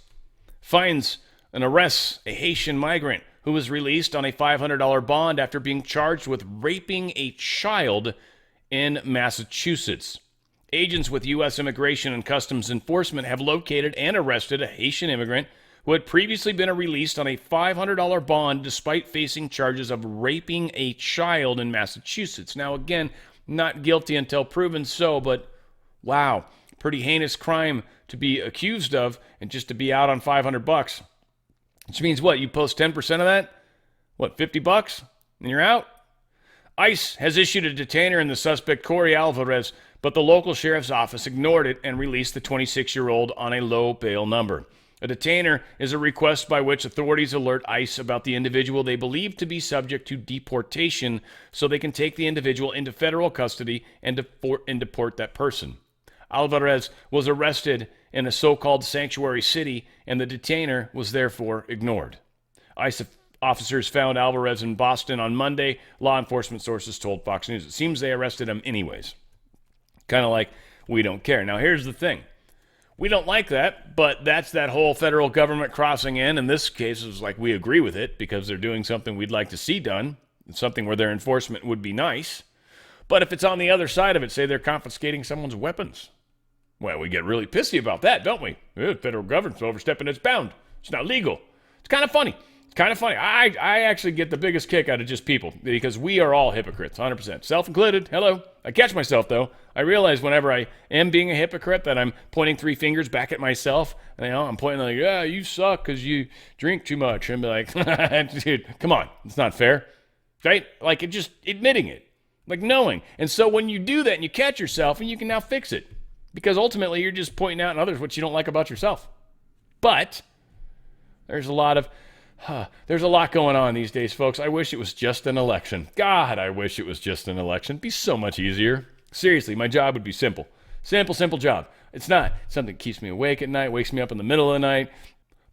finds and arrests a Haitian migrant who was released on a $500 bond after being charged with raping a child in Massachusetts. Agents with U.S. Immigration and Customs Enforcement have located and arrested a Haitian immigrant who had previously been released on a $500 bond despite facing charges of raping a child in Massachusetts. Now, again, not guilty until proven so, but wow, pretty heinous crime to be accused of and just to be out on $500. Which means what? You post 10% of that? What, $50? And you're out? ICE has issued a detainer in the suspect Corey Alvarez, but the local sheriff's office ignored it and released the 26-year-old on a low bail number. A detainer is a request by which authorities alert ICE about the individual they believe to be subject to deportation so they can take the individual into federal custody and deport that person. Alvarez was arrested in a so-called sanctuary city, and the detainer was therefore ignored. ICE officers found Alvarez in Boston on Monday, law enforcement sources told Fox News. It seems they arrested him anyways. Kind of like, we don't care. Now, here's the thing. We don't like that, but that's that whole federal government crossing in. In this case, it's like we agree with it because they're doing something we'd like to see done, something where their enforcement would be nice. But if it's on the other side of it, say they're confiscating someone's weapons, well, we get really pissy about that, don't we? The federal government's overstepping its bound. It's not legal. It's kind of funny. I actually get the biggest kick out of just people because we are all hypocrites, 100%. Self-included. Hello. I catch myself, though. I realize whenever I am being a hypocrite that I'm pointing three fingers back at myself. I'm pointing like, yeah, you suck because you drink too much. And be like, dude, come on. It's not fair. Right? Like, just admitting it. Like, knowing. And so when you do that and you catch yourself, and you can now fix it. Because ultimately, you're just pointing out in others what you don't like about yourself. But there's a lot going on these days, folks. I wish it was just an election. God, I wish it was just an election. It'd be so much easier. Seriously, my job would be simple. Simple job. It's not something that keeps me awake at night, wakes me up in the middle of the night.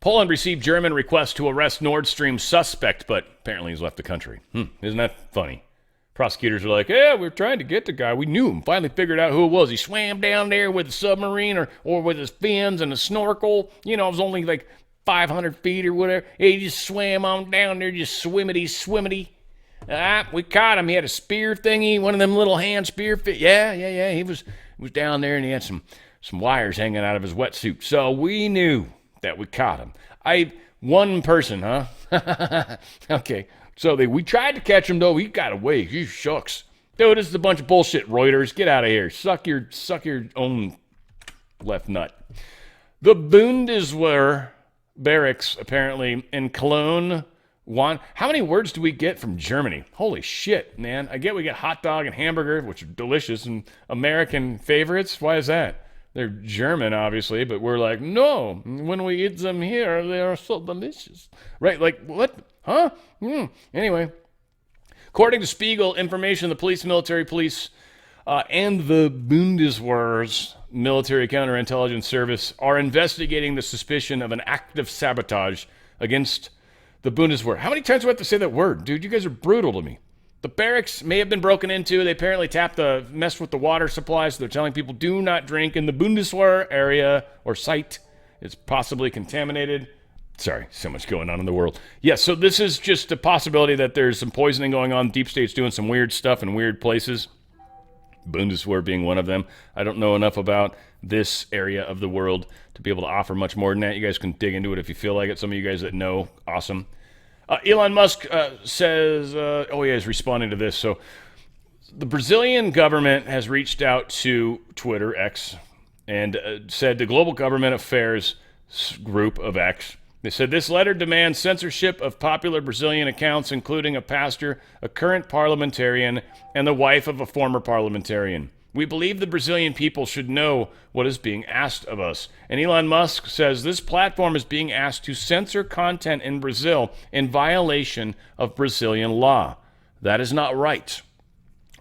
Poland received German request to arrest Nord Stream suspect, but apparently he's left the country. Isn't that funny? Prosecutors are like, yeah, we're trying to get the guy. We knew him. Finally figured out who it was. He swam down there with a submarine or with his fins and a snorkel. It was only like 500 feet or whatever. He just swam on down there, just swimmity. We caught him. He had a spear thingy, one of them little hand spear fit. Yeah. He was down there and he had some wires hanging out of his wetsuit. So we knew that we caught him. One person, huh? Okay. So we tried to catch him, though. He got away. You shucks. Dude, this is a bunch of bullshit, Reuters. Get out of here. Suck your own left nut. The Bundeswehr barracks, apparently, in Cologne. How many words do we get from Germany? Holy shit, man. I get we get hot dog and hamburger, which are delicious, and American favorites. Why is that? They're German, obviously, but we're like, no, when we eat them here, they are so delicious. Right? Like, what? Huh? Anyway, according to Spiegel, information the military police, and the Bundeswehr's military counterintelligence service are investigating the suspicion of an act of sabotage against the Bundeswehr. How many times do I have to say that word? Dude, you guys are brutal to me. The barracks may have been broken into. They apparently messed with the water supply, so they're telling people do not drink in the Bundeswehr area or site. It's possibly contaminated. Sorry, so much going on in the world. Yeah, so this is just a possibility that there's some poisoning going on. Deep State's doing some weird stuff in weird places. Bundeswehr being one of them. I don't know enough about this area of the world to be able to offer much more than that. You guys can dig into it if you feel like it. Some of you guys that know, awesome. Elon Musk says, he's responding to this. So the Brazilian government has reached out to Twitter, X, and said the Global Government Affairs group of X. They said this letter demands censorship of popular Brazilian accounts, including a pastor, a current parliamentarian, and the wife of a former parliamentarian. We believe the Brazilian people should know what is being asked of us. And Elon Musk says this platform is being asked to censor content in Brazil in violation of Brazilian law. That is not right.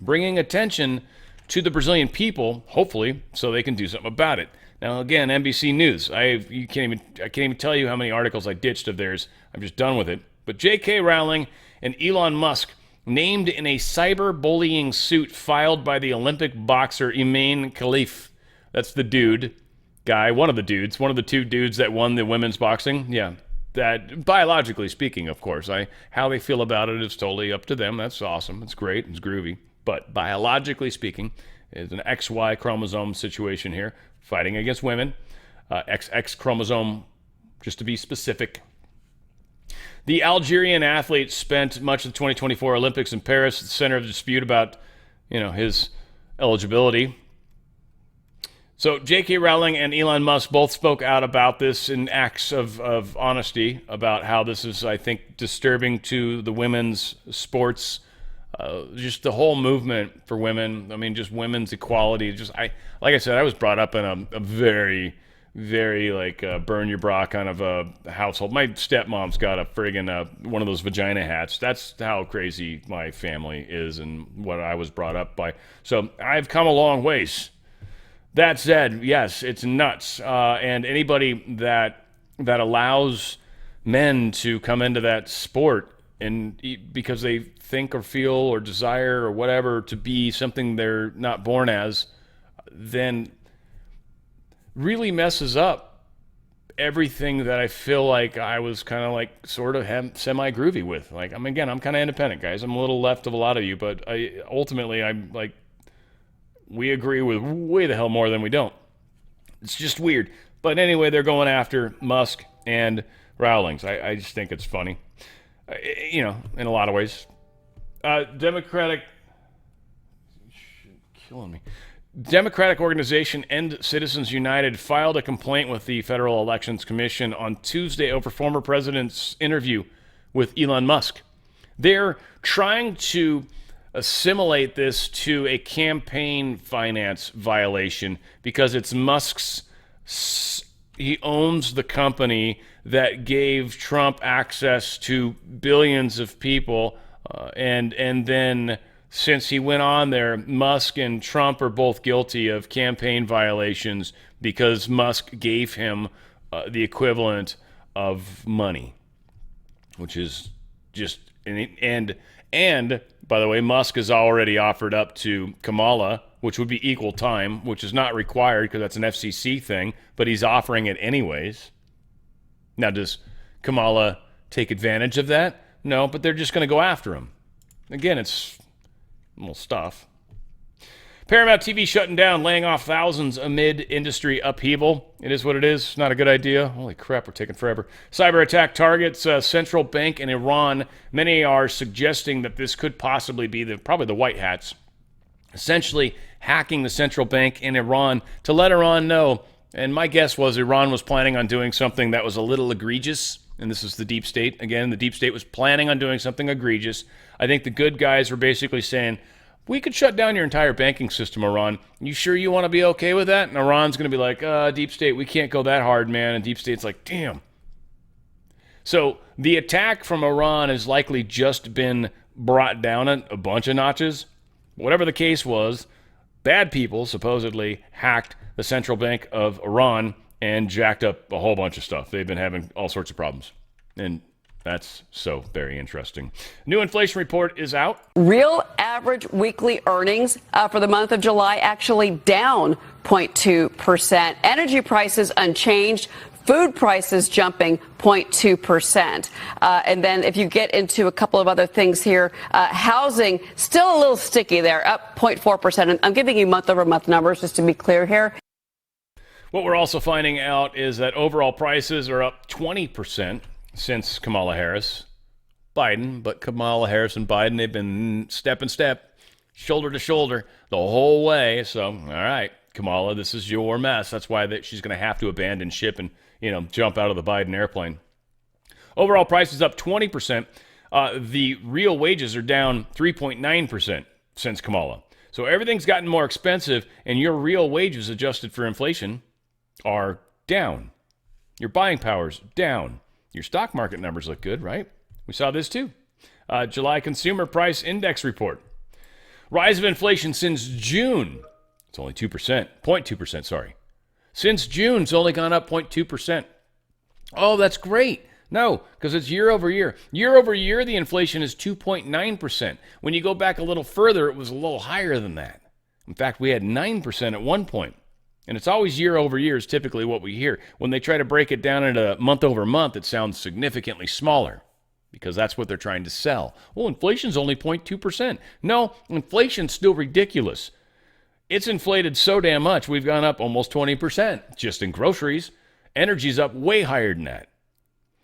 Bringing attention to the Brazilian people, hopefully, so they can do something about it. Now, again, NBC News. I can't even tell you how many articles I ditched of theirs. I'm just done with it. But J.K. Rowling and Elon Musk named in a cyberbullying suit filed by the Olympic boxer Imane Khalif. That's the guy, one of the two dudes that won the women's boxing. Yeah, that biologically speaking, of course. How they feel about it is totally up to them. That's awesome. It's great. It's groovy. But biologically speaking, it's an XY chromosome situation here. Fighting against women, XX chromosome, just to be specific. The Algerian athlete spent much of the 2024 Olympics in Paris at the center of the dispute about, his eligibility. So J.K. Rowling and Elon Musk both spoke out about this in acts of honesty about how this is, I think, disturbing to the women's sports. Just the whole movement for women. I mean, just women's equality. Like I said, I was brought up in a very, very burn your bra kind of a household. My stepmom's got a friggin' one of those vagina hats. That's how crazy my family is and what I was brought up by. So I've come a long ways. That said, yes, it's nuts. And anybody that allows men to come into that sport and because they think or feel or desire or whatever to be something they're not born as, then really messes up everything that I feel like I was kind of like sort of semi-groovy with. Like, I'm kind of independent, guys. I'm a little left of a lot of you, but ultimately I'm like, we agree with way the hell more than we don't. It's just weird. But anyway, they're going after Musk and Rawlings. I just think it's funny, in a lot of ways. Democratic organization End Citizens United filed a complaint with the Federal Elections Commission on Tuesday over former president's interview with Elon Musk. They're trying to assimilate this to a campaign finance violation because it's Musk's. He owns the company that gave Trump access to billions of people, and then since he went on there, Musk and Trump are both guilty of campaign violations because Musk gave him the equivalent of money, which is just and by the way, Musk has already offered up to Kamala, which would be equal time, which is not required because that's an FCC thing, but he's offering it anyways. Now, does Kamala take advantage of that? No, but they're just going to go after him. Again, it's little stuff. Paramount TV shutting down, laying off thousands amid industry upheaval. It is what it is. Not a good idea. Holy crap, we're taking forever. Cyber attack targets central bank in Iran. Many are suggesting that this could possibly be probably the white hats, essentially hacking the central bank in Iran to let Iran know. And my guess was Iran was planning on doing something that was a little egregious. And this is the deep state. Again, the deep state was planning on doing something egregious. I think the good guys were basically saying, we could shut down your entire banking system, Iran. You sure you want to be okay with that? And Iran's going to be like, deep state, we can't go that hard, man. And deep state's like, damn. So the attack from Iran has likely just been brought down a bunch of notches. Whatever the case was, bad people supposedly hacked the central bank of Iran and jacked up a whole bunch of stuff. They've been having all sorts of problems. And that's so very interesting. New inflation report is out.
Real average weekly earnings for the month of July actually down 0.2%. Energy prices unchanged. Food prices jumping 0.2%. And then if you get into a couple of other things here, housing still a little sticky there, up 0.4%. And I'm giving you month-over-month numbers just to be clear here.
What we're also finding out is that overall prices are up 20% since Kamala Harris. But Kamala Harris and Biden, they've been step and step, shoulder to shoulder the whole way. So, all right, Kamala, this is your mess. That's why she's going to have to abandon ship and, jump out of the Biden airplane. Overall prices up 20%. The real wages are down 3.9% since Kamala. So everything's gotten more expensive, and your real wages adjusted for inflation are down. Your buying power's down. Your stock market numbers look good, right? We saw this too. July Consumer Price Index report. Rise of inflation since June. It's only 0.2%, sorry. Since June, it's only gone up 0.2%. Oh, that's great. No, because it's year over year. Year over year, the inflation is 2.9%. When you go back a little further, it was a little higher than that. In fact, we had 9% at one point. And it's always year over year is typically what we hear. When they try to break it down into month over month, it sounds significantly smaller because that's what they're trying to sell. Well, inflation's only 0.2%. No, inflation's still ridiculous. It's inflated so damn much, we've gone up almost 20% just in groceries. Energy's up way higher than that.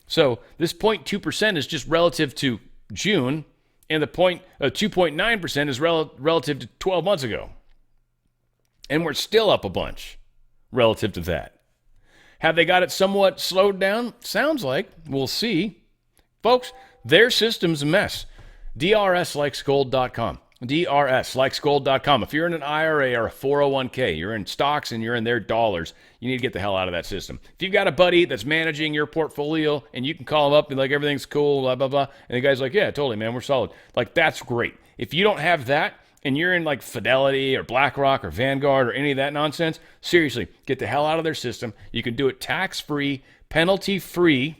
So this 0.2% is just relative to June, and the 2.9% is relative to 12 months ago. And we're still up a bunch relative to that. Have they got it somewhat slowed down? Sounds like. We'll see. Folks, their system's a mess. DRSlikesgold.com. DRSlikesgold.com. If you're in an IRA or a 401k, you're in stocks and you're in their dollars, you need to get the hell out of that system. If you've got a buddy that's managing your portfolio and you can call him up and be like, everything's cool, blah, blah, blah, and the guy's like, yeah, totally, man, we're solid. Like, that's great. If you don't have that and you're in like Fidelity or BlackRock or Vanguard or any of that nonsense, seriously, get the hell out of their system. You can do it tax-free, penalty-free,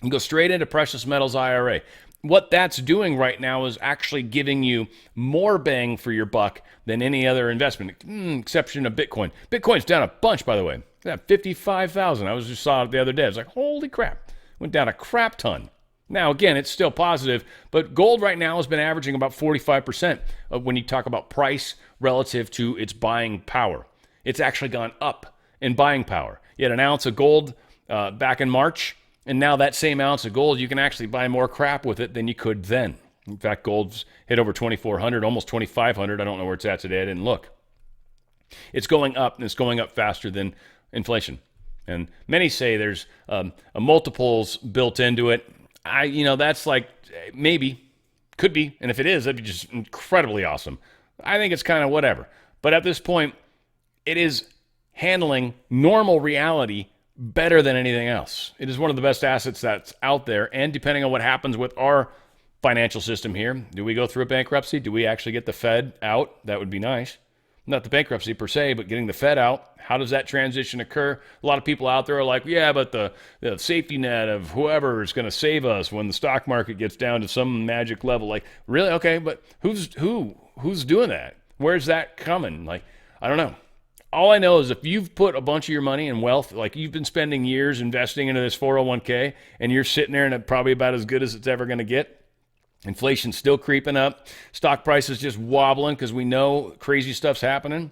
and go straight into Precious Metals IRA. what that's doing right now is actually giving you more bang for your buck than any other investment, exception of Bitcoin. Bitcoin's down a bunch, by the way. Yeah, 55,000. I just saw it the other day. I was like, holy crap. Went down a crap ton. Now, again, it's still positive, but gold right now has been averaging about 45% when you talk about price relative to its buying power. It's actually gone up in buying power. You had an ounce of gold back in March, and now that same ounce of gold, you can actually buy more crap with it than you could then. In fact, gold's hit over 2,400, almost 2,500. I don't know where it's at today. I didn't look. It's going up, and it's going up faster than inflation. And many say there's a multiples built into it. That's like maybe, could be. And if it is, that'd be just incredibly awesome. I think it's kind of whatever. But at this point, it is handling normal reality better than anything else. It is one of the best assets that's out there. And depending on what happens with our financial system here, do we go through a bankruptcy? Do we actually get the Fed out? That would be nice. Not the bankruptcy per se, but getting the Fed out. How does that transition occur? A lot of people out there are like, yeah, but the safety net of whoever is going to save us when the stock market gets down to some magic level. Like, really? Okay, but who's doing that? Where's that coming? Like, I don't know. All I know is if you've put a bunch of your money in wealth, like you've been spending years investing into this 401k, and you're sitting there and it's probably about as good as it's ever going to get. Inflation's still creeping up. Stock prices just wobbling because we know crazy stuff's happening.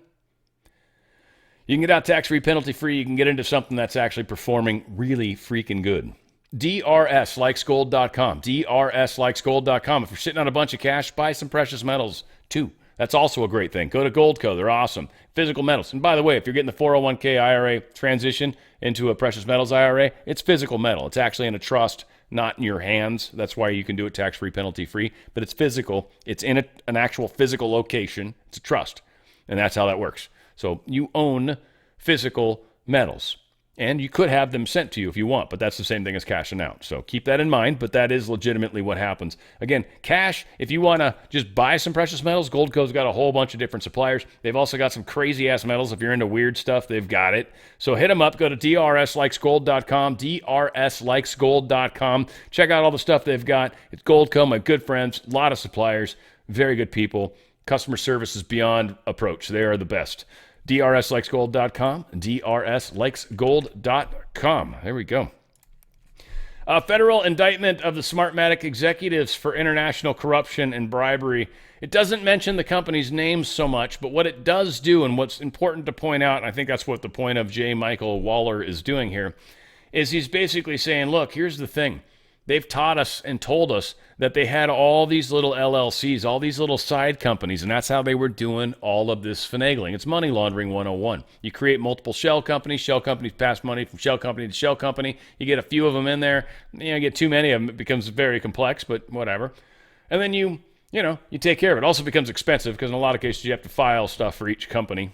You can get out tax-free, penalty-free. You can get into something that's actually performing really freaking good. DRSlikesgold.com. DRSlikesgold.com. If you're sitting on a bunch of cash, buy some precious metals too. That's also a great thing. Go to Goldco. They're awesome. Physical metals. And by the way, if you're getting the 401k IRA transition into a precious metals IRA, it's physical metal. It's actually in a trust, not in your hands. That's why you can do it tax-free, penalty-free. But it's physical. It's in an actual physical location. It's a trust. And that's how that works. So you own physical metals. And you could have them sent to you if you want, but that's the same thing as cashing out. So keep that in mind, but that is legitimately what happens. Again, cash, if you want to just buy some precious metals, Goldco's got a whole bunch of different suppliers. They've also got some crazy-ass metals. If you're into weird stuff, they've got it. So hit them up. Go to drslikesgold.com, drslikesgold.com. Check out all the stuff they've got. It's Goldco, my good friends, a lot of suppliers, very good people. Customer service is beyond approach. They are the best. drslikesgold.com, drslikesgold.com. There we go. A federal indictment of the Smartmatic executives for international corruption and bribery. It doesn't mention the company's names so much, but what it does do, and what's important to point out, and I think that's what the point of J. Michael Waller is doing here, is he's basically saying, look, here's the thing. They've taught us and told us that they had all these little LLCs, all these little side companies, and that's how they were doing all of this finagling. It's money laundering 101. You create multiple shell companies pass money from shell company to shell company. You get a few of them in there. You get too many of them, it becomes very complex, but whatever. And then you take care of it. It also becomes expensive because in a lot of cases you have to file stuff for each company.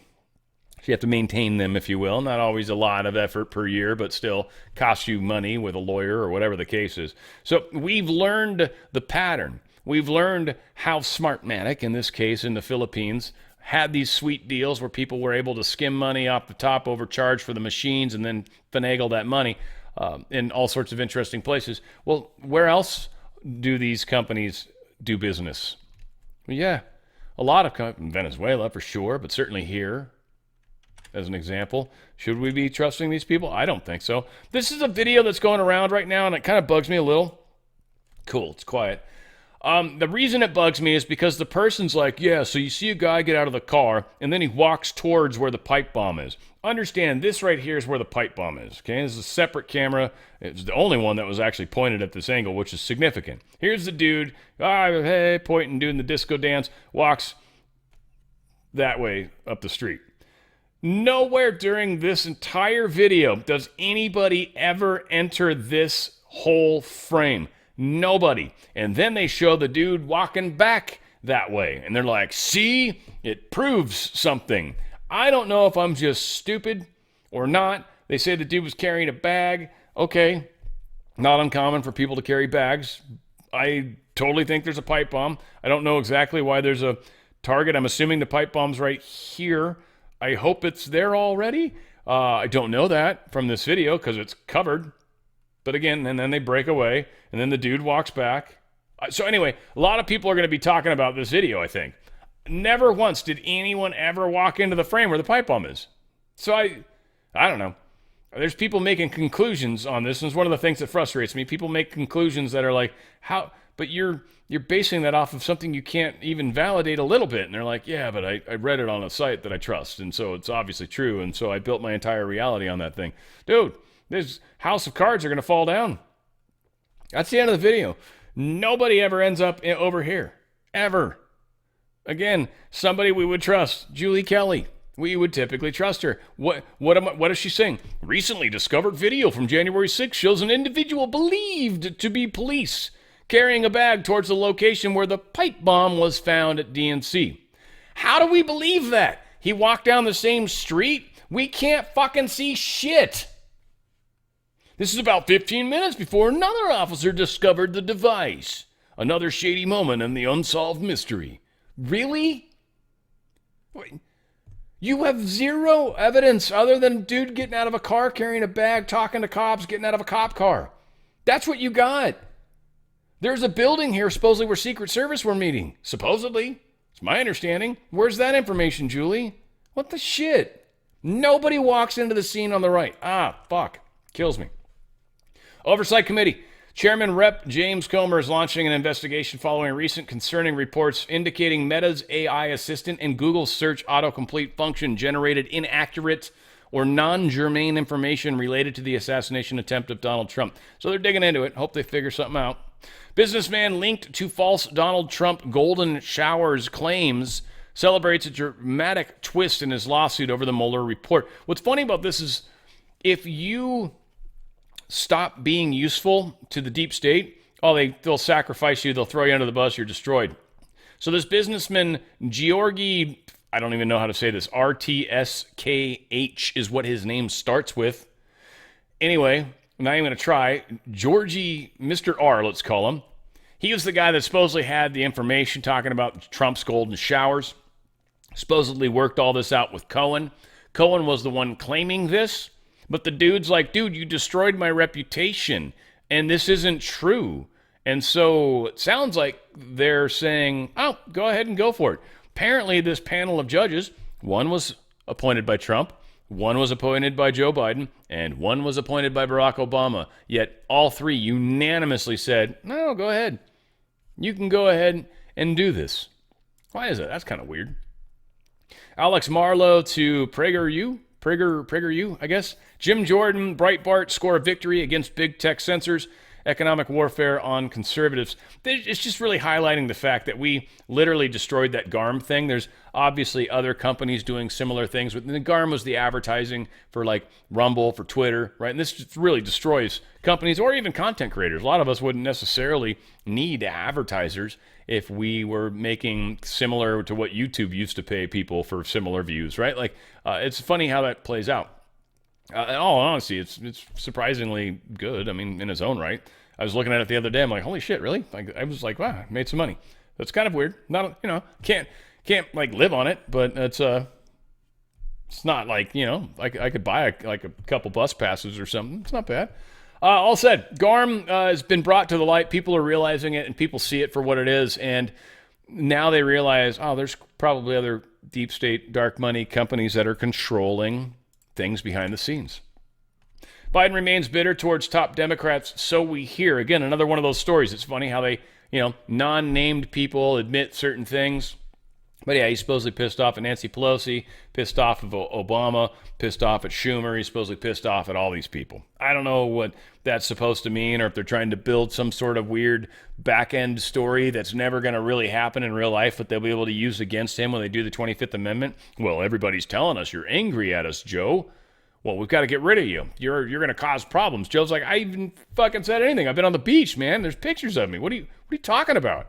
You have to maintain them, if you will. Not always a lot of effort per year, but still costs you money with a lawyer or whatever the case is. So we've learned the pattern. We've learned how Smartmatic, in this case in the Philippines, had these sweet deals where people were able to skim money off the top, overcharge for the machines, and then finagle that money in all sorts of interesting places. Well, where else do these companies do business? Well, yeah, a lot of in Venezuela for sure, but certainly here. As an example, should we be trusting these people? I don't think so. This is a video that's going around right now, and it kind of bugs me a little. Cool, it's quiet. The reason it bugs me is because the person's like, yeah, so you see a guy get out of the car, and then he walks towards where the pipe bomb is. Understand, this right here is where the pipe bomb is, okay? This is a separate camera. It's the only one that was actually pointed at this angle, which is significant. Here's the dude, hey, pointing, doing the disco dance, walks that way up the street. Nowhere during this entire video does anybody ever enter this whole frame. Nobody. And then they show the dude walking back that way. And they're like, see, it proves something. I don't know if I'm just stupid or not. They say the dude was carrying a bag. Okay, not uncommon for people to carry bags. I totally think there's a pipe bomb. I don't know exactly why there's a target. I'm assuming the pipe bomb's right here. I hope it's there already. I don't know that from this video because it's covered. But again, and then they break away, and then the dude walks back. So anyway, a lot of people are going to be talking about this video, I think. Never once did anyone ever walk into the frame where the pipe bomb is. So I don't know. There's people making conclusions on this, and it's one of the things that frustrates me. People make conclusions that are like, how, but you're basing that off of something you can't even validate a little bit. And they're like, yeah, but I read it on a site that I trust, and so it's obviously true, and so I built my entire reality on that thing. Dude, this house of cards are going to fall down. That's the end of the video. Nobody ever ends up over here. Ever. Again, somebody we would trust. Julie Kelly. We would typically trust her. What is she saying? Recently discovered video from January 6th shows an individual believed to be police carrying a bag towards the location where the pipe bomb was found at DNC. How do we believe that? He walked down the same street? We can't fucking see shit. This is about 15 minutes before another officer discovered the device. Another shady moment in the unsolved mystery. Really? Wait. You have zero evidence other than a dude getting out of a car, carrying a bag, talking to cops, getting out of a cop car. That's what you got. There's a building here supposedly where Secret Service were meeting. Supposedly. It's my understanding. Where's that information, Julie? What the shit? Nobody walks into the scene on the right. Fuck. Kills me. Oversight Committee. Chairman Rep. James Comer is launching an investigation following recent concerning reports indicating Meta's AI assistant and Google's search autocomplete function generated inaccurate or non-germane information related to the assassination attempt of Donald Trump. So they're digging into it. Hope they figure something out. Businessman linked to false Donald Trump golden showers claims celebrates a dramatic twist in his lawsuit over the Mueller report. What's funny about this is if you stop being useful to the deep state, they'll sacrifice you, they'll throw you under the bus, you're destroyed. So this businessman, Georgi, I don't even know how to say this, RTSKH is what his name starts with. Anyway, I'm not even going to try. Georgie, Mr. R, let's call him. He was the guy that supposedly had the information talking about Trump's golden showers. Supposedly worked all this out with Cohen. Cohen was the one claiming this. But the dude's like, dude, you destroyed my reputation, and this isn't true. And so it sounds like they're saying, go ahead and go for it. Apparently, this panel of judges, one was appointed by Trump, one was appointed by Joe Biden, and one was appointed by Barack Obama. Yet all three unanimously said, no, go ahead. You can go ahead and do this. Why is that? That's kind of weird. Alex Marlow to PragerU, I guess. Jim Jordan, Breitbart score a victory against big tech censors, economic warfare on conservatives. It's just really highlighting the fact that we literally destroyed that GARM thing. There's obviously other companies doing similar things. But the GARM was the advertising for like Rumble, for Twitter, right? And this just really destroys companies or even content creators. A lot of us wouldn't necessarily need advertisers if we were making similar to what YouTube used to pay people for similar views, right? Like, it's funny how that plays out. In all honesty, it's surprisingly good. I mean, in its own right. I was looking at it the other day. I'm like, holy shit, really? Like, I was like, wow, I made some money. That's kind of weird. Not, can't like live on it, but it's not like, I could buy a couple bus passes or something. It's not bad. All said, GARM has been brought to the light. People are realizing it, and people see it for what it is. And now they realize, there's probably other deep state, dark money companies that are controlling things behind the scenes. Biden remains bitter towards top Democrats, so we hear. Again, another one of those stories. It's funny how they, non-named people admit certain things. But yeah, he's supposedly pissed off at Nancy Pelosi, pissed off of Obama, pissed off at Schumer. He's supposedly pissed off at all these people. I don't know what that's supposed to mean, or if they're trying to build some sort of weird back-end story that's never going to really happen in real life, but they'll be able to use against him when they do the 25th Amendment. Well, everybody's telling us you're angry at us, Joe. Well, we've got to get rid of you. You're going to cause problems. Joe's like, I even fucking said anything. I've been on the beach, man. There's pictures of me. What are you talking about?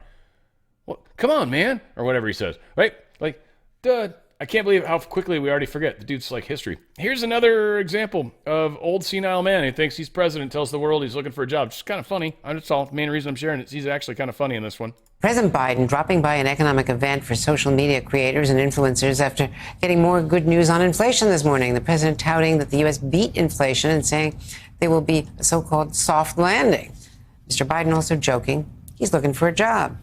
Well, come on, man, or whatever he says, right? Like, duh. I can't believe how quickly we already forget. The dude's like history. Here's another example of old senile man who thinks he's president, tells the world he's looking for a job. It's kind of funny. That's all. The main reason I'm sharing it. He's actually kind of funny in this one.
President Biden dropping by an economic event for social media creators and influencers after getting more good news on inflation this morning. The president touting that the U.S. beat inflation and saying there will be a so-called soft landing. Mr. Biden also joking he's looking for a job.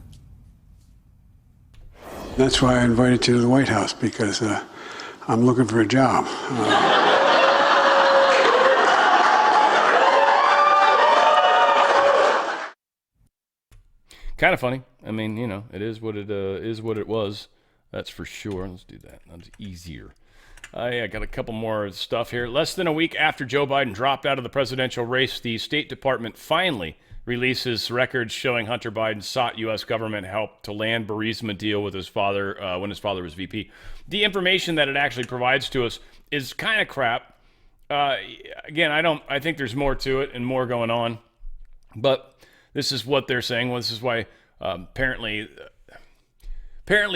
That's why I invited you to the White House, because I'm looking for a job.
Kind of funny. I mean, you know, it is what it is what it was. That's for sure. Let's do that. That's easier. I got a couple more stuff here. Less than a week after Joe Biden dropped out of the presidential race, the State Department finally releases records showing Hunter Biden sought U.S. government help to land Burisma deal with his father when his father was VP. The information that it actually provides to us is kind of crap. Again, I think there's more to it and more going on, but this is what they're saying. Well, this is why apparently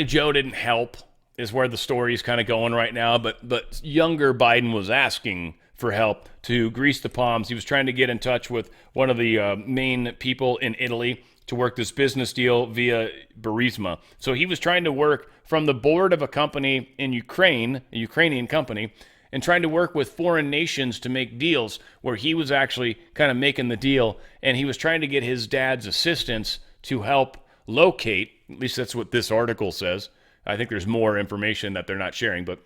Joe didn't help, is where the story is kind of going right now. But younger Biden was asking for help to grease the palms. He was trying to get in touch with one of the main people in Italy to work this business deal via Burisma. So he was trying to work from the board of a company in Ukraine, a Ukrainian company, and trying to work with foreign nations to make deals where he was actually kind of making the deal. And he was trying to get his dad's assistance to help locate, at least that's what this article says. I think there's more information that they're not sharing, but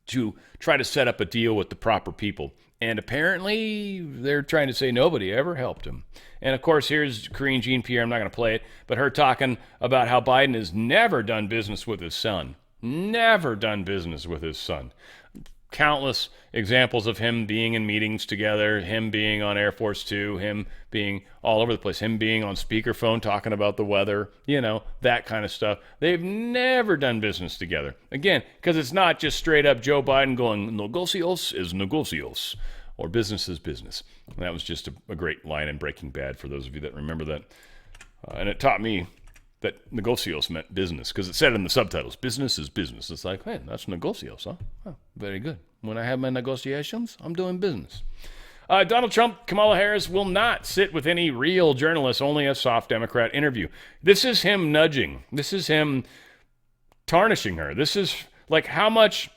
to try to set up a deal with the proper people. And apparently they're trying to say nobody ever helped him. And of course, here's Karine Jean-Pierre. I'm not going to play it, but her talking about how Biden has never done business with his son. Never done business with his son. Countless examples of him being in meetings together, him being on Air Force Two, him being all over the place, him being on speakerphone talking about the weather, you know, that kind of stuff. They've never done business together. Again, because it's not just straight up Joe Biden going, negocios es negocios, or business is business. And that was just a great line in Breaking Bad for those of you that remember that. And it taught me that negocios meant business, because it said in the subtitles, business is business. It's like, hey, that's negocios, huh? Oh, very good. When I have my negotiations, I'm doing business. Donald Trump, Kamala Harris will not sit with any real journalists, only a soft Democrat interview. This is him nudging. This is him tarnishing her. This is like, how much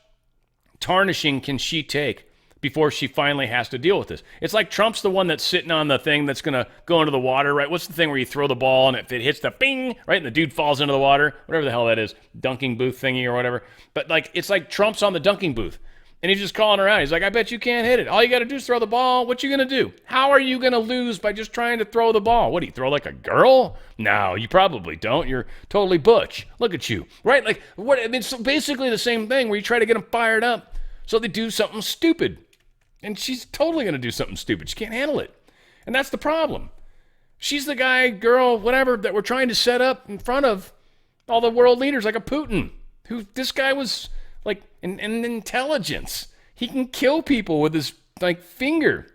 tarnishing can she take before she finally has to deal with this? It's like Trump's the one that's sitting on the thing that's going to go into the water, right? What's the thing where you throw the ball and if it hits the bing, right, and the dude falls into the water, whatever the hell that is, dunking booth thingy or whatever. But like, it's like Trump's on the dunking booth and he's just calling her out. He's like, I bet you can't hit it. All you got to do is throw the ball. What you going to do? How are you going to lose by just trying to throw the ball? What, do you throw like a girl? No, you probably don't. You're totally butch. Look at you, right? Like, what? I mean, it's basically the same thing where you try to get them fired up so they do something stupid. And she's totally going to do something stupid. She can't handle it. And that's the problem. She's the guy, girl, whatever, that we're trying to set up in front of all the world leaders, like a Putin, who this guy was like an intelligence. He can kill people with his like finger.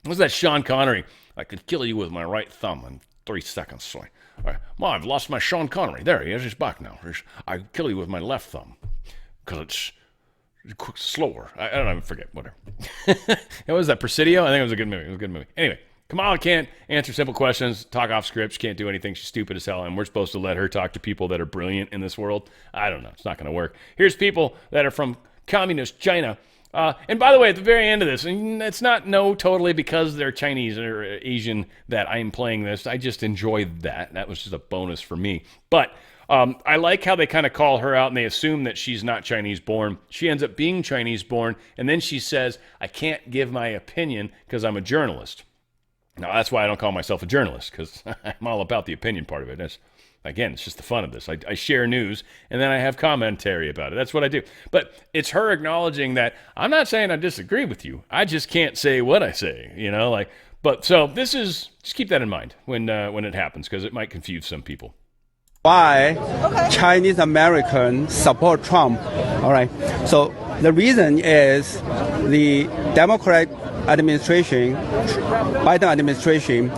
What's that Sean Connery? I could kill you with my right thumb in 3 seconds. So well, I've lost my Sean Connery. There he is. He's back now. I could kill you with my left thumb because it's slower. I don't know. I forget. Whatever. What was that? Presidio? I think it was a good movie. It was a good movie. Anyway, Kamala can't answer simple questions, talk off script. She can't do anything. She's stupid as hell. And we're supposed to let her talk to people that are brilliant in this world. I don't know. It's not going to work. Here's people that are from communist China. And by the way, at the very end of this, and it's not totally because they're Chinese or Asian that I'm playing this. I just enjoyed that. That was just a bonus for me. But I like how they kind of call her out and they assume that she's not Chinese born. She ends up being Chinese born. And then she says, I can't give my opinion because I'm a journalist. Now, that's why I don't call myself a journalist, because I'm all about the opinion part of it. It's just the fun of this. I share news and then I have commentary about it. That's what I do. But it's her acknowledging that I'm not saying I disagree with you. I just can't say what I say, you know, like, but so this is, just keep that in mind when it happens, because it might confuse some people.
Why Chinese Americans support Trump. All right. So the reason is the Democrat administration, Biden administration,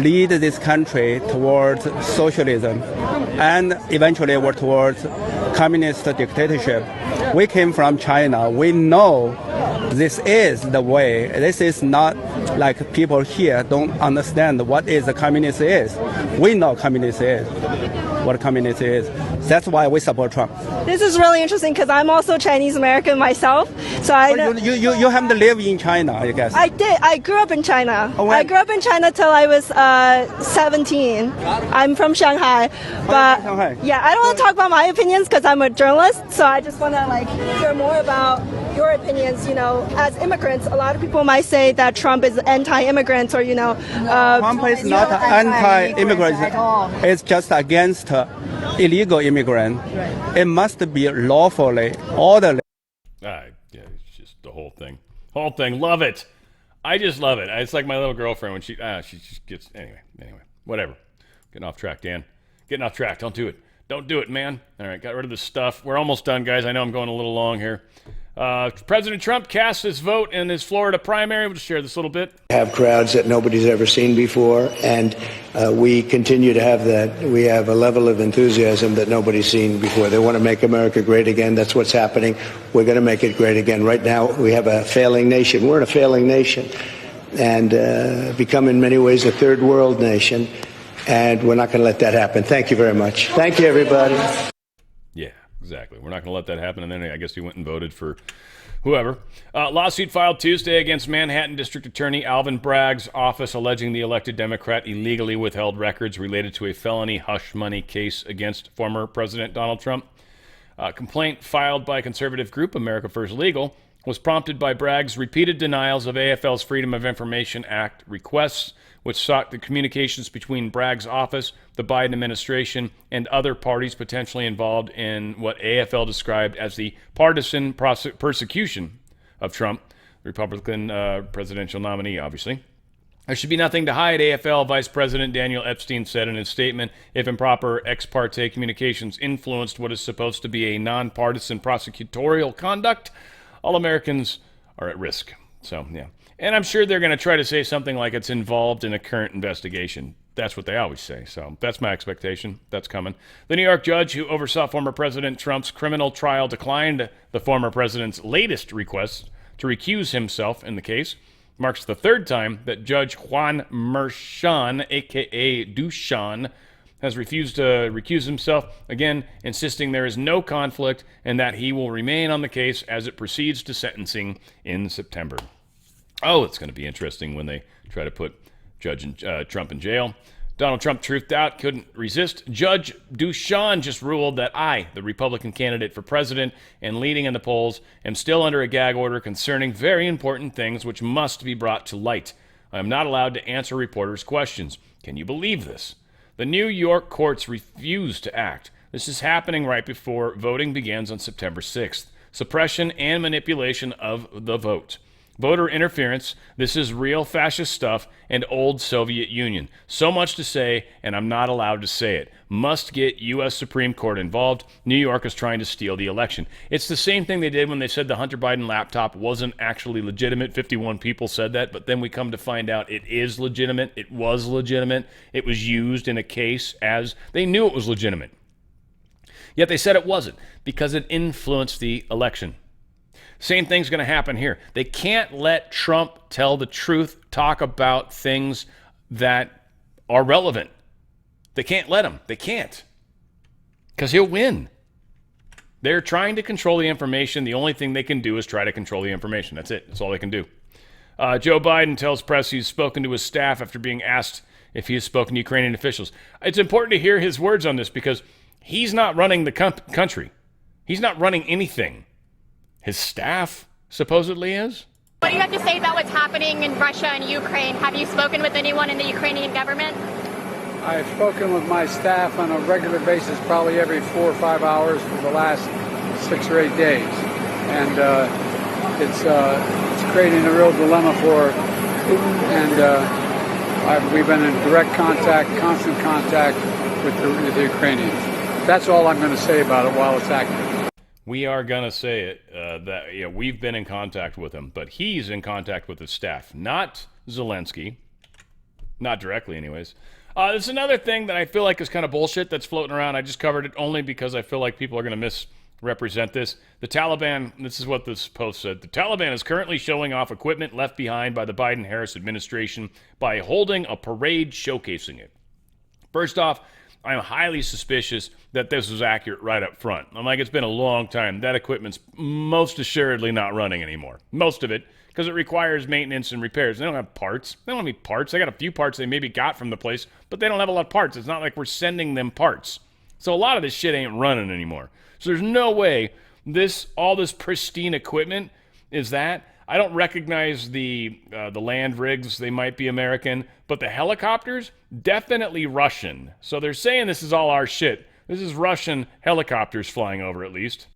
lead this country towards socialism and eventually towards communist dictatorship. We came from China. We know this is the way. This is not like people here don't understand what is the communist is. We know communist is. what communist is. That's why we support Trump.
This is really interesting because I'm also Chinese American myself. So
You haven't lived in China, I guess.
I did. I grew up in China.
Oh,
I grew up in China till I was 17. I'm from Shanghai. But yeah, I don't want to talk about my opinions because I'm a journalist. So I just want to hear more about your opinions. As immigrants, a lot of people might say that Trump is anti-immigrant or
Trump is not anti-immigrant. It's just against illegal immigrant. It must be lawfully, orderly.
Yeah, it's just the whole thing. Love it. I just love it. It's like my little girlfriend when she just gets anyway, whatever. Getting off track, Dan. Getting off track. Don't do it. Don't do it, man. All right, got rid of this stuff. We're almost done, guys. I know I'm going a little long here. President Trump casts his vote in his Florida primary. We'll just share this little bit.
Have crowds that nobody's ever seen before, and we continue to have that. We have a level of enthusiasm that nobody's seen before. They want to make America great again. That's what's happening. We're going to make it great again. Right now, we have a failing nation. We're in a failing nation and become in many ways a third world nation, and we're not going to let that happen. Thank you very much. Thank you, everybody.
Yeah, exactly. We're not going to let that happen. And then I guess he went and voted for whoever. Lawsuit filed Tuesday against Manhattan District Attorney Alvin Bragg's office alleging the elected Democrat illegally withheld records related to a felony hush money case against former President Donald Trump. A complaint filed by conservative group America First Legal was prompted by Bragg's repeated denials of AFL's Freedom of Information Act requests, which sought the communications between Bragg's office, the Biden administration, and other parties potentially involved in what AFL described as the partisan persecution of Trump, the Republican presidential nominee, obviously. There should be nothing to hide, AFL Vice President Daniel Epstein said in his statement. If improper ex parte communications influenced what is supposed to be a nonpartisan prosecutorial conduct, all Americans are at risk. So, yeah. And I'm sure they're going to try to say something like it's involved in a current investigation. That's what they always say. So that's my expectation. That's coming. The New York judge who oversaw former President Trump's criminal trial declined the former president's latest request to recuse himself in the case. Marks the third time that Judge Juan Merchan, a.k.a. Dushan, has refused to recuse himself, again insisting there is no conflict and that he will remain on the case as it proceeds to sentencing in September. Oh, it's going to be interesting when they try to put Trump in jail. Donald Trump truthed out, couldn't resist. Judge Dushan just ruled that I, the Republican candidate for president and leading in the polls, am still under a gag order concerning very important things which must be brought to light. I am not allowed to answer reporters' questions. Can you believe this? The New York courts refused to act. This is happening right before voting begins on September 6th. Suppression and manipulation of the vote. Voter interference, this is real fascist stuff, and old Soviet Union. So much to say, and I'm not allowed to say it. Must get U.S. Supreme Court involved. New York is trying to steal the election. It's the same thing they did when they said the Hunter Biden laptop wasn't actually legitimate. 51 people said that, but then we come to find out it is legitimate. It was legitimate. It was used in a case as they knew it was legitimate. Yet they said it wasn't because it influenced the election. Same thing's going to happen here. They can't let Trump tell the truth, talk about things that are relevant. They can't let him. They can't. Because he'll win. They're trying to control the information. The only thing they can do is try to control the information. That's it. That's all they can do. Joe Biden tells press he's spoken to his staff after being asked if he has spoken to Ukrainian officials. It's important to hear his words on this because he's not running the country. He's not running anything. His staff supposedly is?
What do you have to say about what's happening in Russia and Ukraine? Have you spoken with anyone in the Ukrainian government?
I've spoken with my staff on a regular basis, probably every 4 or 5 hours for the last 6 or 8 days. And it's creating a real dilemma for Putin. And we've been in direct contact, constant contact with the Ukrainians. That's all I'm going to say about it while it's active.
We are going to say it, that we've been in contact with him, but he's in contact with his staff, not Zelensky. Not directly, anyways. There's another thing that I feel like is kind of bullshit that's floating around. I just covered it only because I feel like people are going to misrepresent this. The Taliban, this is what this post said, the Taliban is currently showing off equipment left behind by the Biden-Harris administration by holding a parade showcasing it. First off, I'm highly suspicious that this was accurate right up front. I'm like, it's been a long time. That equipment's most assuredly not running anymore. Most of it, because it requires maintenance and repairs. They don't have parts. They don't have any parts. They got a few parts they maybe got from the place, but they don't have a lot of parts. It's not like we're sending them parts. So a lot of this shit ain't running anymore. So there's no way all this pristine equipment is that. I don't recognize the land rigs. They might be American, but the helicopters, definitely Russian. So they're saying this is all our shit. This is Russian helicopters flying over, at least.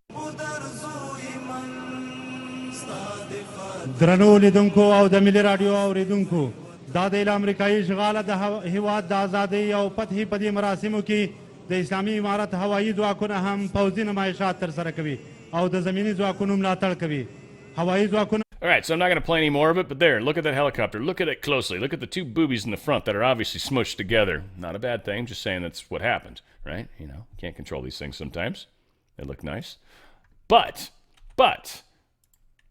درنو لیدونکو او د ملي رادیو اوریدونکو دا د امریکایي اشغال د هیواد د ازادۍ او فتحې په دې مراسمو کې د اسلامي امارت هوایي ځواکونه هم پوځي نمایشات ترسره کوي او د زمینی ځواکونو ملاتړ کوي هوایي ځواکونه.
All right, so I'm not going to play any more of it, but there, look at that helicopter. Look at it closely. Look at the two boobies in the front that are obviously smushed together. Not a bad thing, just saying that's what happened, right? You know, can't control these things sometimes. They look nice. But,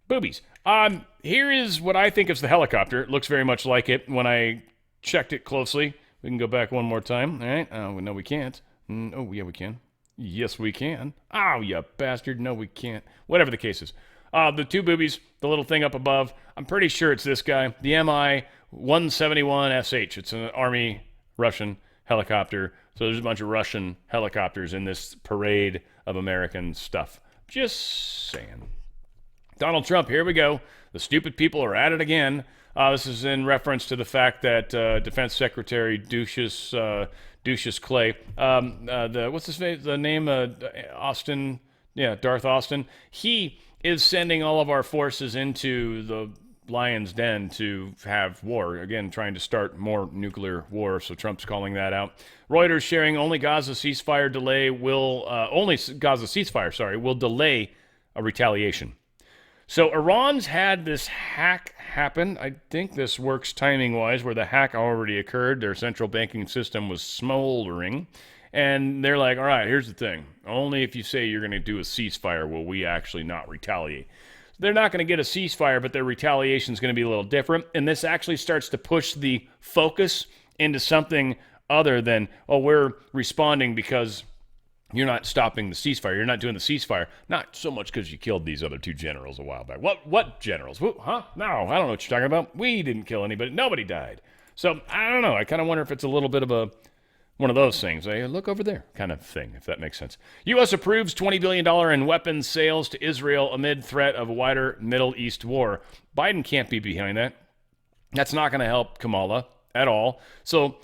boobies. Here is what I think is the helicopter. It looks very much like it when I checked it closely. We can go back one more time, all right? Oh, no, we can't. Oh, yeah, we can. Yes, we can. Oh, you bastard. No, we can't. Whatever the case is. The two boobies, the little thing up above, I'm pretty sure it's this guy, the Mi-171SH. It's an Army Russian helicopter. So there's a bunch of Russian helicopters in this parade of American stuff. Just saying. Donald Trump, here we go. The stupid people are at it again. This is in reference to the fact that Defense Secretary Ducius Clay, what's his name? The name, Austin, yeah, Darth Austin. He is sending all of our forces into the lion's den to have war. Again, trying to start more nuclear war, so Trump's calling that out. Reuters sharing only Gaza ceasefire will delay a retaliation. So Iran's had this hack happen. I think this works timing-wise, where the hack already occurred. Their central banking system was smoldering. And they're like, all right, here's the thing. Only if you say you're going to do a ceasefire will we actually not retaliate. They're not going to get a ceasefire, but their retaliation is going to be a little different. And this actually starts to push the focus into something other than, oh, we're responding because you're not stopping the ceasefire. You're not doing the ceasefire. Not so much because you killed these other two generals a while back. What generals? Huh? No, I don't know what you're talking about. We didn't kill anybody. Nobody died. So I don't know. I kind of wonder if it's a little bit of one of those things, look over there kind of thing, if that makes sense. U.S. approves $20 billion in weapons sales to Israel amid threat of a wider Middle East war. Biden can't be behind that. That's not going to help Kamala at all. So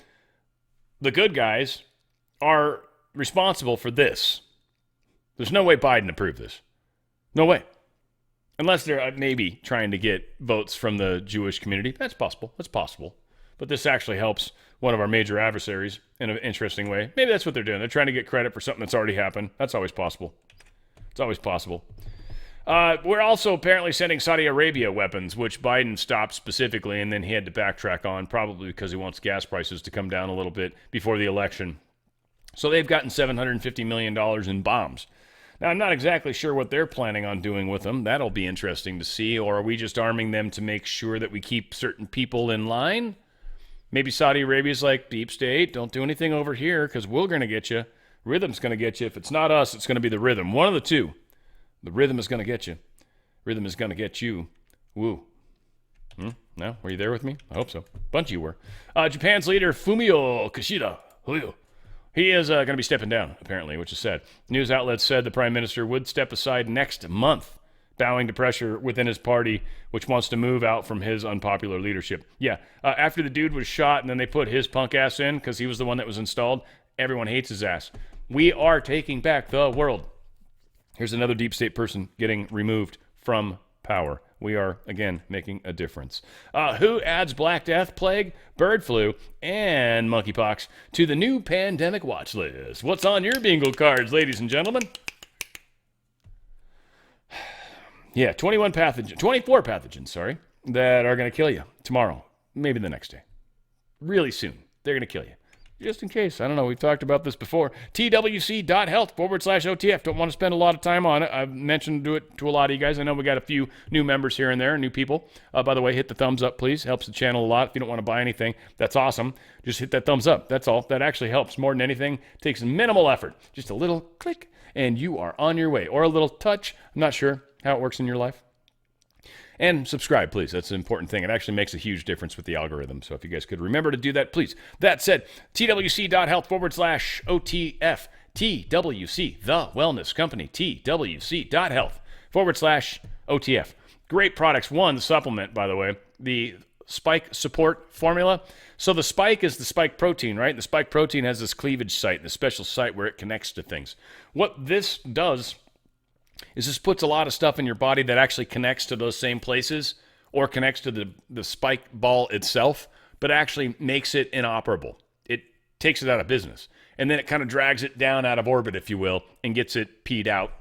the good guys are responsible for this. There's no way Biden approved this. No way. Unless they're maybe trying to get votes from the Jewish community. That's possible. That's possible. But this actually helps one of our major adversaries in an interesting way. Maybe that's what they're doing. They're trying to get credit for something that's already happened. That's always possible. It's always possible. We're also apparently sending Saudi Arabia weapons, which Biden stopped specifically, and then he had to backtrack on, probably because he wants gas prices to come down a little bit before the election. So they've gotten $750 million in bombs. Now, I'm not exactly sure what they're planning on doing with them. That'll be interesting to see. Or are we just arming them to make sure that we keep certain people in line? Maybe Saudi Arabia's like, deep state, don't do anything over here because we're going to get you. Rhythm's going to get you. If it's not us, it's going to be the rhythm. One of the two. The rhythm is going to get you. Rhythm is going to get you. Woo. No? Were you there with me? I hope so. Bunch of you were. Japan's leader, Fumio Kishida. He is going to be stepping down, apparently, which is sad. News outlets said the prime minister would step aside next month, bowing to pressure within his party, which wants to move out from his unpopular leadership. Yeah, after the dude was shot and then they put his punk ass in because he was the one that was installed, everyone hates his ass. We are taking back the world. Here's another deep state person getting removed from power. We are, again, making a difference. Who adds Black Death, plague, bird flu, and monkeypox to the new pandemic watch list? What's on your bingo cards, ladies and gentlemen? Yeah, 24 pathogens, that are going to kill you tomorrow, maybe the next day. Really soon. They're going to kill you. Just in case. I don't know. We've talked about this before. TWC.health/OTF. Don't want to spend a lot of time on it. I've mentioned it to a lot of you guys. I know we got a few new members here and there, new people. By the way, hit the thumbs up, please. Helps the channel a lot. If you don't want to buy anything, that's awesome. Just hit that thumbs up. That's all. That actually helps more than anything. It takes minimal effort. Just a little click, and you are on your way. Or a little touch. I'm not sure how it works in your life. And subscribe, please. That's an important thing. It actually makes a huge difference with the algorithm. So if you guys could remember to do that, please. That said, TWC.health/OTF. TWC, the wellness company. TWC.health/OTF. Great products. One, the supplement, by the way, the spike support formula. So the spike is the spike protein, right? The spike protein has this cleavage site, the special site where it connects to things. What this does is this puts a lot of stuff in your body that actually connects to those same places or connects to the spike ball itself, but actually makes it inoperable. It takes it out of business. And then it kind of drags it down out of orbit, if you will, and gets it peed out,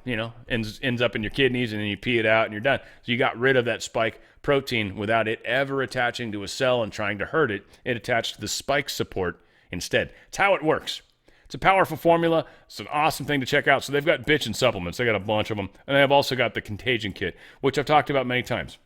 ends up in your kidneys, and then you pee it out and you're done. So you got rid of that spike protein without it ever attaching to a cell and trying to hurt it. It attached to the spike support instead. It's how it works. It's a powerful formula. It's an awesome thing to check out. So they've got bitchin' supplements. They got a bunch of them. And they've also got the Contagion Kit, which I've talked about many times.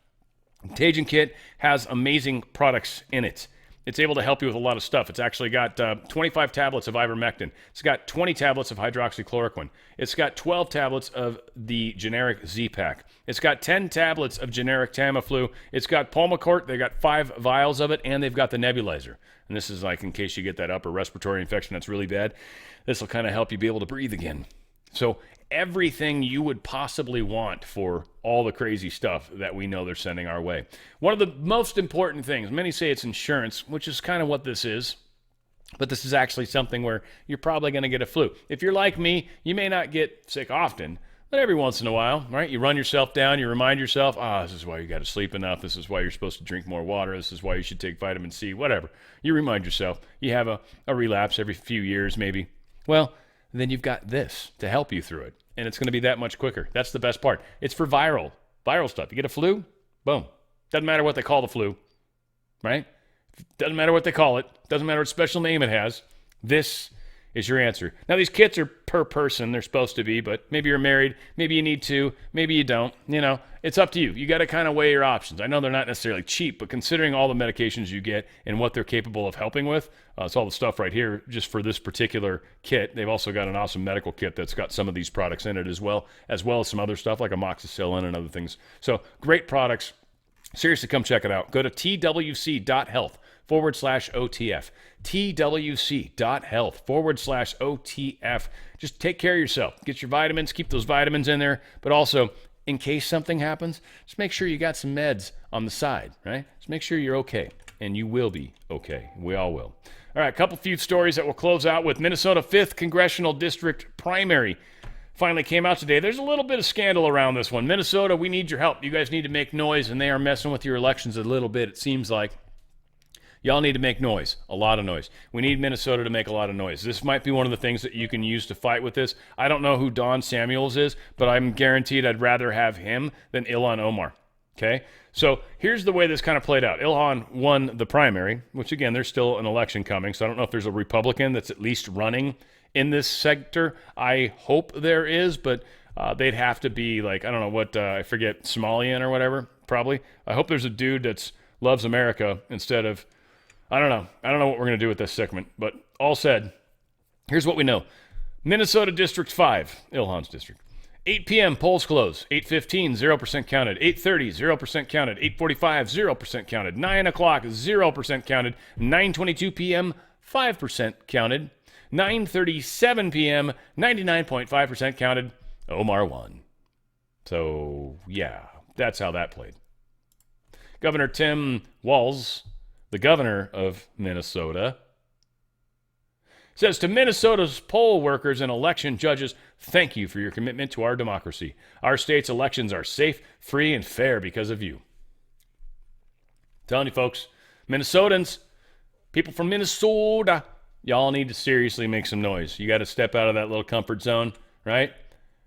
Contagion Kit has amazing products in it. It's able to help you with a lot of stuff. It's actually got 25 tablets of ivermectin. It's got 20 tablets of hydroxychloroquine. It's got 12 tablets of the generic Z-Pak. It's got 10 tablets of generic Tamiflu. It's got Pulmicort. They got 5 vials of it, and they've got the nebulizer. And this is like in case you get that upper respiratory infection that's really bad. This will kind of help you be able to breathe again. So everything you would possibly want for all the crazy stuff that we know they're sending our way. One of the most important things, many say it's insurance, which is kind of what this is, but this is actually something where you're probably going to get a flu. If you're like me, you may not get sick often, but every once in a while, right? You run yourself down, you remind yourself, this is why you got to sleep enough, this is why you're supposed to drink more water, this is why you should take vitamin C, whatever. You remind yourself. You have a relapse every few years maybe. Well, then you've got this to help you through it. And it's going to be that much quicker. That's the best part. It's for viral stuff. You get a flu, boom. Doesn't matter what they call the flu, right? Doesn't matter what they call it. Doesn't matter what special name it has. This is your answer. Now, these kits are per person. They're supposed to be, but maybe you're married. Maybe you need to. Maybe you don't. It's up to you. You got to kind of weigh your options. I know they're not necessarily cheap, but considering all the medications you get and what they're capable of helping with, it's all the stuff right here just for this particular kit. They've also got an awesome medical kit that's got some of these products in it as well as some other stuff like amoxicillin and other things. So great products. Seriously, come check it out. Go to twc.health/OTF. twc.health/OTF. Just take care of yourself. Get your vitamins, keep those vitamins in there, but also, in case something happens, just make sure you got some meds on the side, right? Just make sure you're okay, and you will be okay. We all will. All right, a few stories that we'll close out with. Minnesota 5th Congressional District primary finally came out today. There's a little bit of scandal around this one. Minnesota, we need your help. You guys need to make noise, and they are messing with your elections a little bit, it seems like. Y'all need to make noise, a lot of noise. We need Minnesota to make a lot of noise. This might be one of the things that you can use to fight with this. I don't know who Don Samuels is, but I'm guaranteed I'd rather have him than Ilhan Omar, okay? So here's the way this kind of played out. Ilhan won the primary, which, again, there's still an election coming, so I don't know if there's a Republican that's at least running in this sector. I hope there is, but they'd have to be like, I don't know what, I forget, Somalian or whatever, probably. I hope there's a dude that loves America instead of, I don't know what we're going to do with this segment, but all said, here's what we know. Minnesota District 5, Ilhan's district. 8 p.m., polls close. 8:15, 0% counted. 8:30, 0% counted. 8:45, 0% counted. 9 o'clock, 0% counted. 9:22 p.m., 5% counted. 9:37 p.m., 99.5% counted. Omar won. So, yeah, that's how that played. Governor Tim Walz, the governor of Minnesota, says to Minnesota's poll workers and election judges, thank you for your commitment to our democracy. Our state's elections are safe, free, and fair because of you. I'm telling you, folks, Minnesotans, people from Minnesota, y'all need to seriously make some noise. You got to step out of that little comfort zone, right?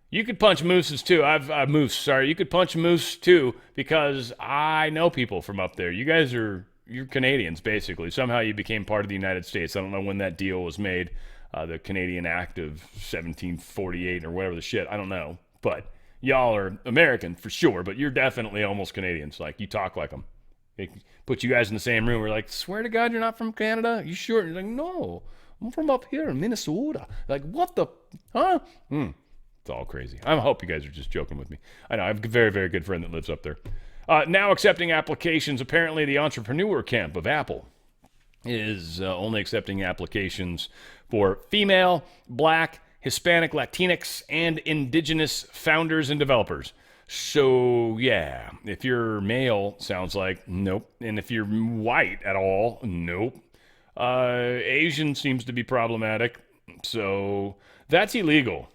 You could punch mooses too. You could punch moose too because I know people from up there. You guys are you're Canadians, basically. Somehow you became part of the United States. I don't know when that deal was made, the Canadian Act of 1748 or whatever the shit. I don't know. But y'all are American for sure, but you're definitely almost Canadians. Like, you talk like them. They put you guys in the same room. We're like, swear to God you're not from Canada? You sure? And you're like, no, I'm from up here in Minnesota. Like, what the? Huh? It's all crazy. I hope you guys are just joking with me. I know. I have a very, very good friend that lives up there. Now accepting applications. Apparently, the entrepreneur camp of Apple is only accepting applications for female, black, Hispanic, Latinx, and indigenous founders and developers. So, yeah, if you're male, sounds like nope. And if you're white at all, nope. Asian seems to be problematic. So, that's illegal.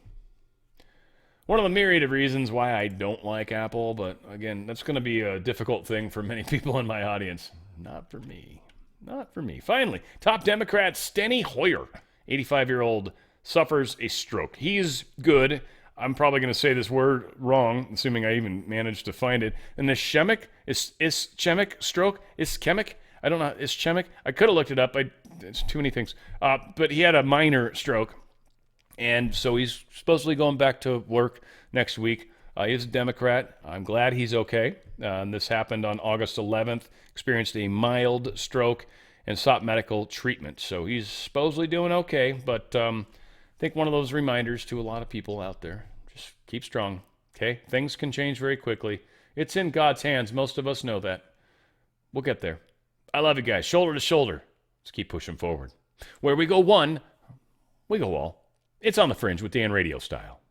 One of the myriad of reasons why I don't like Apple, but again, that's going to be a difficult thing for many people in my audience. Not for me. Not for me. Finally, top Democrat Steny Hoyer, 85-year-old, suffers a stroke. He's good. I'm probably going to say this word wrong, assuming I even managed to find it. An ischemic stroke? Ischemic? I don't know. Ischemic? I could have looked it up. It's too many things. But he had a minor stroke. And so he's supposedly going back to work next week. He's a Democrat. I'm glad he's okay. This happened on August 11th. Experienced a mild stroke and sought medical treatment. So he's supposedly doing okay. But I think one of those reminders to a lot of people out there. Just keep strong, okay? Things can change very quickly. It's in God's hands. Most of us know that. We'll get there. I love you guys. Shoulder to shoulder. Let's keep pushing forward. Where we go one, we go all. It's on the Fringe with Dan Radio Style.